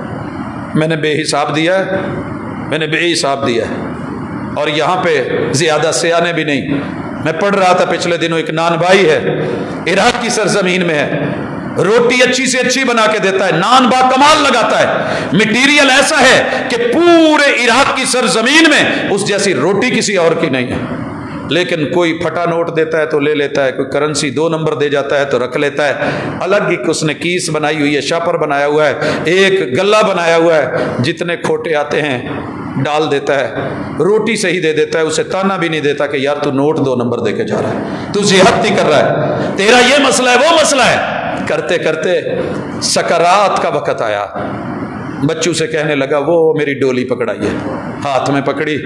میں نے بے حساب دیا ہے، میں نے بے حساب دیا ہے. اور یہاں پہ زیادہ سیانے بھی نہیں. میں پڑھ رہا تھا پچھلے دنوں، ایک نان بھائی ہے عراق کی سرزمین میں ہے، روٹی اچھی سے اچھی بنا کے دیتا ہے، نان با کمال لگاتا ہے، مٹیریل ایسا ہے کہ پورے عراق کی سرزمین میں اس جیسی روٹی کسی اور کی نہیں ہے. لیکن کوئی پھٹا نوٹ دیتا ہے تو لے لیتا ہے، کوئی کرنسی 2 نمبر دے جاتا ہے تو رکھ لیتا ہے. الگ ہی اس نے کیس بنائی ہوئی ہے، شاپر بنایا ہوا ہے، ایک گلہ بنایا ہوا ہے، جتنے کھوٹے آتے ہیں ڈال دیتا ہے، روٹی صحیح دے دیتا ہے، اسے تانا بھی نہیں دیتا کہ یار تو نوٹ 2 نمبر دے کے جا رہا ہے، تو زیادتی کر رہا ہے، تیرا یہ مسئلہ ہے وہ مسئلہ ہے. کرتے کرتے سکرات کا وقت آیا، بچوں سے کہنے لگا وہ میری ڈولی پکڑائیے. ہاتھ میں پکڑی،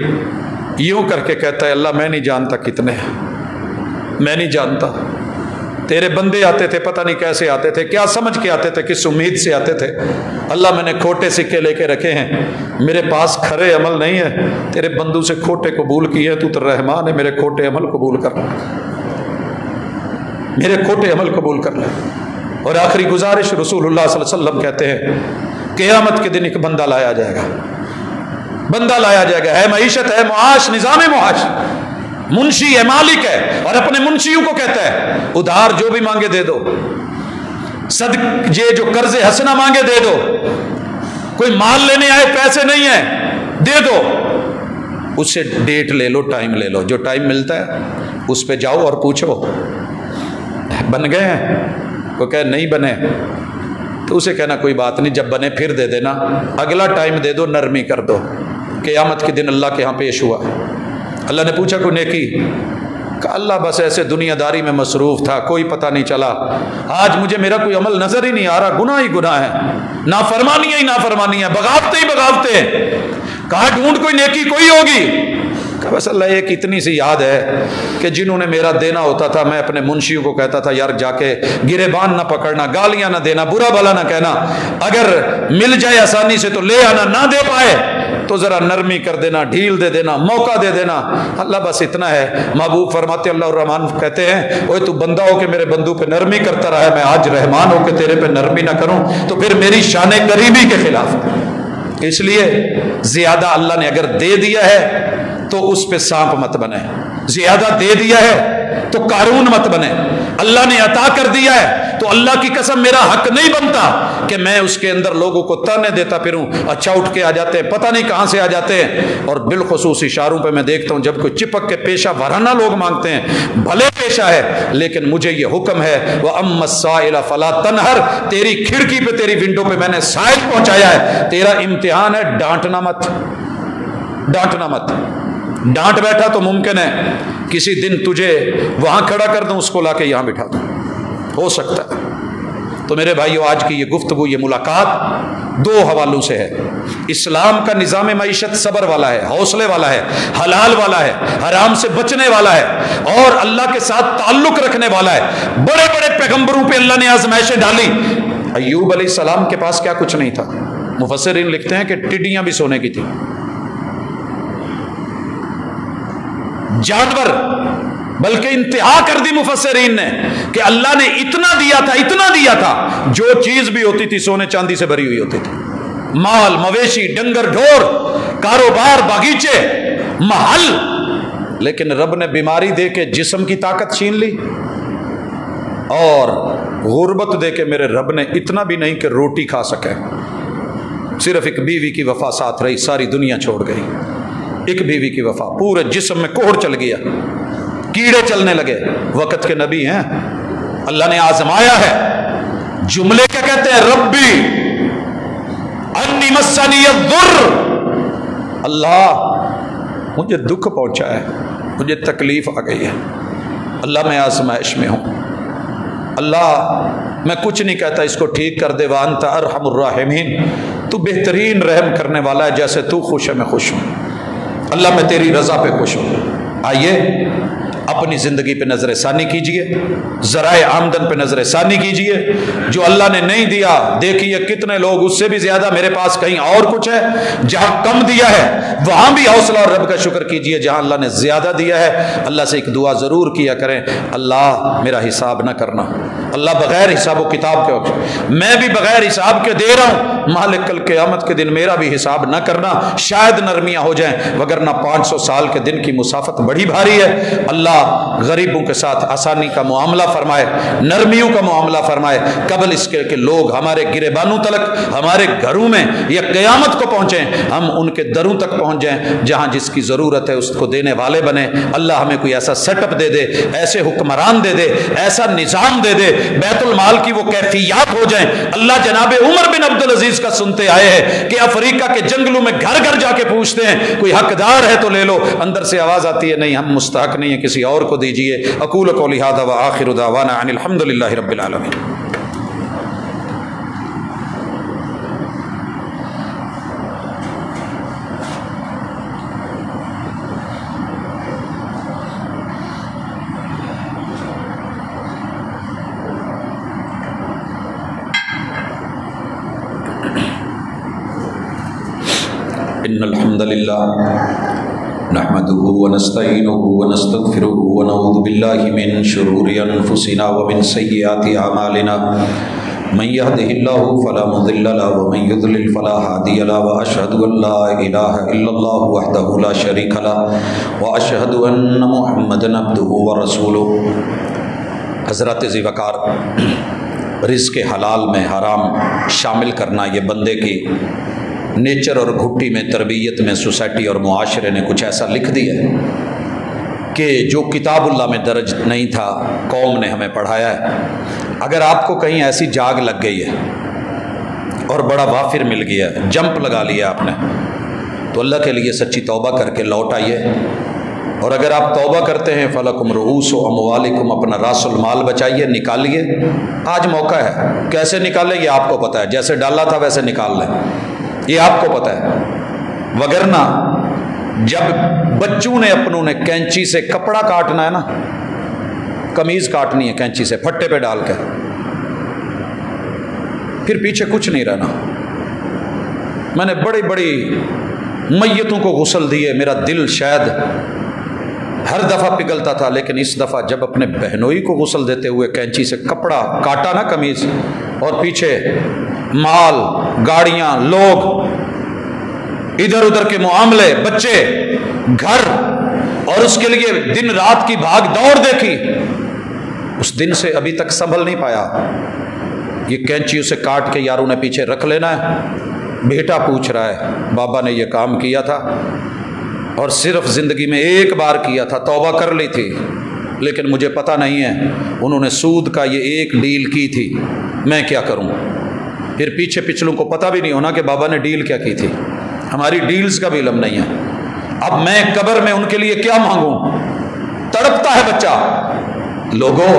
یوں کر کے کہتا ہے اللہ میں نہیں جانتا کتنے ہیں، میں نہیں جانتا. تیرے بندے آتے تھے، پتہ نہیں کیسے آتے تھے، کیا سمجھ کے آتے تھے، کس امید سے آتے تھے. اللہ میں نے کھوٹے سکے لے کے رکھے ہیں، میرے پاس کھرے عمل نہیں ہے، تیرے بندوں سے کھوٹے قبول کیے ہیں، تو رحمان ہے، میرے کھوٹے عمل قبول کر لے، میرے کھوٹے عمل قبول کر لے. اور آخری گزارش، رسول اللہ صلی اللہ علیہ وسلم کہتے ہیں قیامت کے دن ایک بندہ لایا جائے گا، بندہ لایا جائے گا، ہے معیشت، ہے معاش، نظام معاش، منشی ہے، مالک ہے، اور اپنے منشیوں کو کہتا ہے ادھار جو بھی مانگے دے دو، صدق یہ جو قرض حسنہ مانگے دے دو، کوئی مال لینے آئے پیسے نہیں ہیں دے دو، اس سے ڈیٹ لے لو، ٹائم لے لو، جو ٹائم ملتا ہے اس پہ جاؤ اور پوچھو بن گئے ہیں. وہ کہ نہیں بنے تو اسے کہنا کوئی بات نہیں، جب بنے پھر دے دینا، اگلا ٹائم دے دو، نرمی کر دو. قیامت کے دن اللہ کے ہاں پیش ہوا، اللہ نے پوچھا کوئی نیکی؟ کہا اللہ بس ایسے دنیا داری میں مصروف تھا، کوئی پتہ نہیں چلا، آج مجھے میرا کوئی عمل نظر ہی نہیں آ رہا، گناہ ہی گناہ ہے، نافرمانیاں ہی نافرمانیاں، بغاوتے ہی بغاوتے. کہا ڈھونڈ کوئی نیکی کوئی ہوگی. کہا بس اللہ ایک اتنی سی یاد ہے کہ جنہوں نے میرا دینا ہوتا تھا میں اپنے منشیوں کو کہتا تھا یار جا کے گریبان نہ پکڑنا، گالیاں نہ دینا، برا بھلا نہ کہنا، اگر مل جائے آسانی سے تو لے آنا، نہ دے پائے تو ذرا نرمی کر دینا، ڈھیل دے دینا، موقع دے دینا. اللہ بس اتنا ہے. محبوب فرماتے اللہ الرحمن کہتے ہیں اوے تو بندہ ہو کے میرے بندوں پہ نرمی کرتا رہا ہے، میں آج رحمان ہو کے تیرے پہ نرمی نہ کروں تو پھر میری شان قریبی کے خلاف. اس لیے زیادہ اللہ نے اگر دے دیا ہے تو اس پہ سانپ مت بنے، زیادہ دے دیا ہے تو قارون مت بنے، اللہ نے عطا کر دیا ہے تو اللہ کی قسم میرا حق نہیں بنتا کہ میں اس کے اندر لوگوں کو تانے دیتا پھروں، اچھا اٹھ کے آ جاتے ہیں، پتہ نہیں کہاں سے آ جاتے ہیں۔ اور بالخصوص اشاروں پہ میں دیکھتا ہوں جب کوئی چپک کے پیشہ وارانہ لوگ مانگتے ہیں، بھلے پیشہ ہے لیکن مجھے یہ حکم ہے وَأَمَّا السَّائِلَ فَلَا تَنْهَرْ، تیری کھڑکی پہ تیری ونڈو پہ میں نے سائل پہنچایا ہے، تیرا امتحان ہے، ڈانٹنا مت، ڈانٹنا مت۔ ڈانٹ بیٹھا تو ممکن ہے کسی دن تجھے وہاں کھڑا کر دوں، اس کو لا کے یہاں بٹھا دوں، ہو سکتا ہے۔ تو میرے بھائیو آج کی یہ گفتگو، یہ ملاقات دو حوالوں سے ہے۔ اسلام کا نظام معیشت صبر والا ہے، حوصلے والا ہے، حلال والا ہے، حرام سے بچنے والا ہے اور اللہ کے ساتھ تعلق رکھنے والا ہے۔ بڑے بڑے پیغمبروں پہ اللہ نے آزمائشیں ڈالی۔ ایوب علیہ السلام کے پاس کیا کچھ نہیں تھا، مفسرین لکھتے ہیں کہ ٹڈیاں بھی سونے کی تھی، جانور، بلکہ انتہا کر دی مفسرین نے کہ اللہ نے اتنا دیا تھا، اتنا دیا تھا، جو چیز بھی ہوتی تھی سونے چاندی سے بھری ہوئی ہوتی تھی، مال مویشی ڈنگر ڈھور، کاروبار، باغیچے، محل، لیکن رب نے بیماری دے کے جسم کی طاقت چھین لی اور غربت دے کے میرے رب نے اتنا بھی نہیں کہ روٹی کھا سکے، صرف ایک بیوی کی وفا ساتھ رہی، ساری دنیا چھوڑ گئی، ایک بیوی کی وفا، پورے جسم میں کوہر چل گیا، کیڑے چلنے لگے۔ وقت کے نبی ہیں، اللہ نے آزمایا ہے۔ جملے کیا کہتے ہیں؟ ربی انی مسنی الضر، اللہ مجھے دکھ پہنچا ہے، مجھے تکلیف آ گئی ہے، اللہ میں آزمائش میں ہوں، اللہ میں کچھ نہیں کہتا اس کو ٹھیک کر دے، وانت ارحم الراحمین، تو بہترین رحم کرنے والا ہے، جیسے تو خوش ہے میں خوش ہوں، اللہ میں تیری رضا پہ خوش ہوں۔ آئیے اپنی زندگی پہ نظر ثانی کیجئے، ذرائع آمدن پہ نظر ثانی کیجئے، جو اللہ نے نہیں دیا دیکھیے کتنے لوگ اس سے بھی زیادہ میرے پاس کہیں اور کچھ ہے، جہاں کم دیا ہے وہاں بھی حوصلہ اور رب کا شکر کیجئے، جہاں اللہ نے زیادہ دیا ہے اللہ سے ایک دعا ضرور کیا کریں، اللہ میرا حساب نہ کرنا، اللہ بغیر حساب و کتاب کے، میں بھی بغیر حساب کے دے رہا ہوں، مالک کل قیامت کے دن میرا بھی حساب نہ کرنا، شاید نرمیاں ہو جائیں، وگرنہ 500 سال کے دن کی مسافت بڑی بھاری ہے۔ اللہ غریبوں کے ساتھ آسانی کا معاملہ فرمائے، نرمیوں کا معاملہ فرمائے، قبل اس کے کہ لوگ ہمارے گریبانوں تلک، ہمارے گھروں میں یا قیامت کو پہنچیں، ہم ان کے دروں تک پہنچ جائیں، جہاں جس کی ضرورت ہے اس کو دینے والے بنیں۔ اللہ ہمیں کوئی ایسا سیٹ اپ دے دے، ایسے حکمران دے دے، ایسا نظام دے دے، بیت المال کی وہ کیفیات ہو جائیں۔ اللہ جناب عمر بن عبدالعزیز کا سنتے آئے ہیں کہ افریقہ کے جنگلوں میں گھر گھر جا کے پوچھتے ہیں کوئی حقدار ہے تو لے لو، اندر سے آواز آتی ہے نہیں ہم مستحق نہیں ہیں، کسی اور کو دیجئے۔ اقول قولی ھذا وآخر دعوانا ان الحمد للہ رب العالمین۔ ان الحمد للہ نحمده ونستعینه ونستغفره ونعوذ باللہ من شرور انفسنا ومن سیئات اعمالنا، من يهده الله فلا مضل له ومن يضلل فلا هادي له، واشهد ان لا اله الا الله وحده لا شريك له واشهد ان محمدا عبده ورسوله۔ حضرات ذی وقار، رزق حلال میں حرام شامل کرنا یہ بندے کی نیچر اور گھٹی میں، تربیت میں، سوسائٹی اور معاشرے نے کچھ ایسا لکھ دیا ہے کہ جو کتاب اللہ میں درج نہیں تھا قوم نے ہمیں پڑھایا ہے۔ اگر آپ کو کہیں ایسی جاگ لگ گئی ہے اور بڑا وافر مل گیا ہے، جمپ لگا لیا آپ نے، تو اللہ کے لیے سچی توبہ کر کے لوٹ آئیے، اور اگر آپ توبہ کرتے ہیں فَلَكُمْ رُؤُوسُ أَمْوَالِكُمْ، اپنا راس المال بچائیے، نکالیے، آج موقع ہے، کیسے نکالیں یہ آپ کو پتہ ہے، جیسے ڈالا تھا ویسے نکال لیں، یہ آپ کو پتہ ہے، وگرنہ جب بچوں نے اپنوں نے کینچی سے کپڑا کاٹنا ہے نا، قمیض کاٹنی ہے کینچی سے پھٹے پہ ڈال کے، پھر پیچھے کچھ نہیں رہنا۔ میں نے بڑی بڑی میتوں کو غسل دیے، میرا دل شاید ہر دفعہ پگھلتا تھا، لیکن اس دفعہ جب اپنے بہنوئی کو غسل دیتے ہوئے کینچی سے کپڑا کاٹا نا قمیض، اور پیچھے مال، گاڑیاں، لوگ، ادھر ادھر کے معاملے، بچے، گھر، اور اس کے لیے دن رات کی بھاگ دوڑ دیکھی، اس دن سے ابھی تک سنبھل نہیں پایا۔ یہ کینچی اسے کاٹ کے یاروں نے پیچھے رکھ لینا ہے۔ بیٹا پوچھ رہا ہے بابا نے یہ کام کیا تھا اور صرف زندگی میں ایک بار کیا تھا، توبہ کر لی تھی، لیکن مجھے پتہ نہیں ہے انہوں نے سود کا یہ ایک ڈیل کی تھی، میں کیا کروں؟ پھر پیچھے پچھلوں کو پتہ بھی نہیں ہونا کہ بابا نے ڈیل کیا کی تھی، ہماری ڈیلز کا بھی علم نہیں ہے۔ اب میں قبر میں ان کے لیے کیا مانگوں؟ تڑپتا ہے بچہ۔ لوگوں،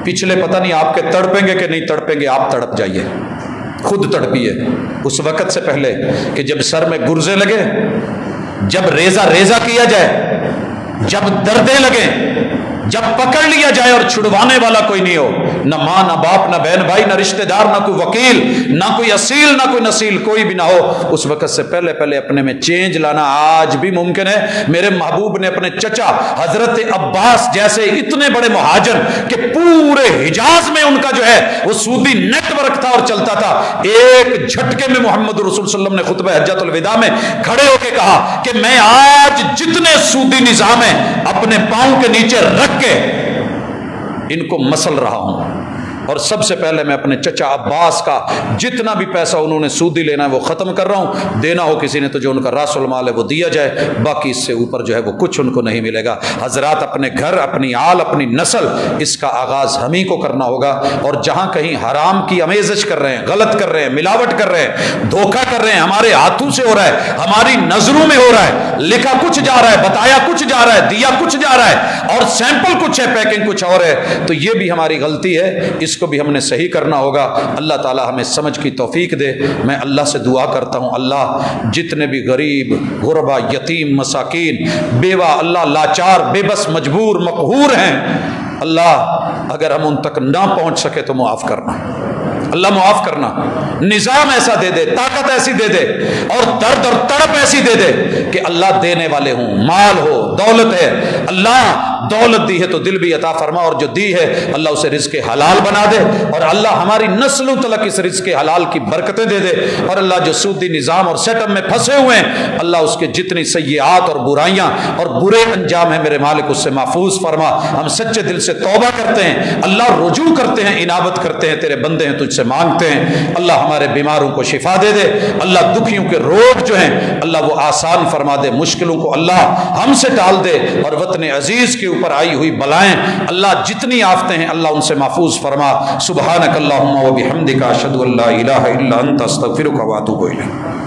پچھلے پتہ نہیں آپ کے تڑپیں گے کہ نہیں تڑپیں گے، آپ تڑپ جائیے، خود تڑپیے اس وقت سے پہلے کہ جب سر میں گرزے لگے، جب ریزہ ریزہ کیا جائے، جب دردیں لگیں، جب پکڑ لیا جائے اور چھڑوانے والا کوئی نہیں ہو، نہ ماں نہ باپ نہ بہن بھائی نہ رشتہ دار نہ کوئی وکیل نہ کوئی اصیل نہ کوئی نصیل، کوئی بھی نہ ہو، اس وقت سے پہلے پہلے اپنے میں چینج لانا آج بھی ممکن ہے۔ میرے محبوب نے اپنے چچا حضرت عباس جیسے اتنے بڑے مہاجر کہ پورے حجاز میں ان کا جو ہے وہ سودی نیٹ ورک تھا اور چلتا تھا، ایک جھٹکے میں محمد رسول صلی اللہ علیہ وسلم نے خطبہ حجۃ الوداع میں کھڑے ہو کے کہا کہ میں آج جتنے سودی نظام ہیں اپنے پاؤں کے نیچے رکھ کے ان کو مسل رہا ہوں، اور سب سے پہلے میں اپنے چچا عباس کا جتنا بھی پیسہ انہوں نے سودی لینا ہے وہ ختم کر رہا ہوں، دینا ہو کسی نے تو جو ان کا راس المال ہے وہ دیا جائے، باقی اس سے اوپر جو ہے وہ کچھ ان کو نہیں ملے گا۔ حضرات، اپنے گھر، اپنی آل، اپنی نسل، اس کا آغاز ہم ہی کو کرنا ہوگا، اور جہاں کہیں حرام کی آمیزش کر رہے ہیں، غلط کر رہے ہیں، ملاوٹ کر رہے ہیں، دھوکہ کر رہے ہیں، ہمارے ہاتھوں سے ہو رہا ہے، ہماری نظروں میں ہو رہا ہے، لکھا کچھ جا رہا ہے، بتایا کچھ جا رہا ہے، دیا کچھ جا رہا ہے، اور سیمپل کچھ ہے، پیکنگ کچھ اور ہے، تو یہ بھی ہماری غلطی ہے، اس کو بھی ہم نے صحیح کرنا ہوگا۔ اللہ تعالی ہمیں سمجھ کی توفیق دے۔ میں اللہ سے دعا کرتا ہوں، اللہ جتنے بھی غریب، غربا، یتیم، مساکین، بیوہ، اللہ لاچار، بے بس، مجبور، مقہور ہیں، اللہ اگر ہم ان تک نہ پہنچ سکے تو معاف کرنا، اللہ معاف کرنا، نظام ایسا دے دے، طاقت ایسی دے دے، اور درد اور تڑپ ایسی دے دے کہ اللہ دینے والے ہوں، مال ہو، دولت ہے، اللہ دولت دی ہے تو دل بھی عطا فرما، اور جو دی ہے اللہ اسے رزق حلال بنا دے، اور اللہ ہماری نسلوں تلک اس رزق حلال کی برکتیں دے دے، اور اللہ جو سودی نظام اور سیٹ اپ میں پھنسے ہوئے ہیں اللہ اس کے جتنی سیئات اور برائیاں اور برے انجام ہیں میرے مالک اس سے محفوظ فرما۔ ہم سچے دل سے توبہ کرتے ہیں اللہ، رجوع کرتے ہیں، انابت کرتے ہیں، تیرے بندے ہیں، تجھ سے مانگتے ہیں، اللہ ہمارے بیماروں کو شفا دے دے، اللہ دکھیوں کے روگ جو ہیں اللہ وہ آسان فرما دے، مشکلوں کو اللہ ہم سے ٹال دے، اور وطن عزیز کے اوپر آئی ہوئی بلائیں اللہ جتنی آفتیں ہیں اللہ ان سے محفوظ فرما۔ سبحانک اللہم و بحمدک، اشہد ان لا الہ الا انت، استغفرک و اتوب الیک۔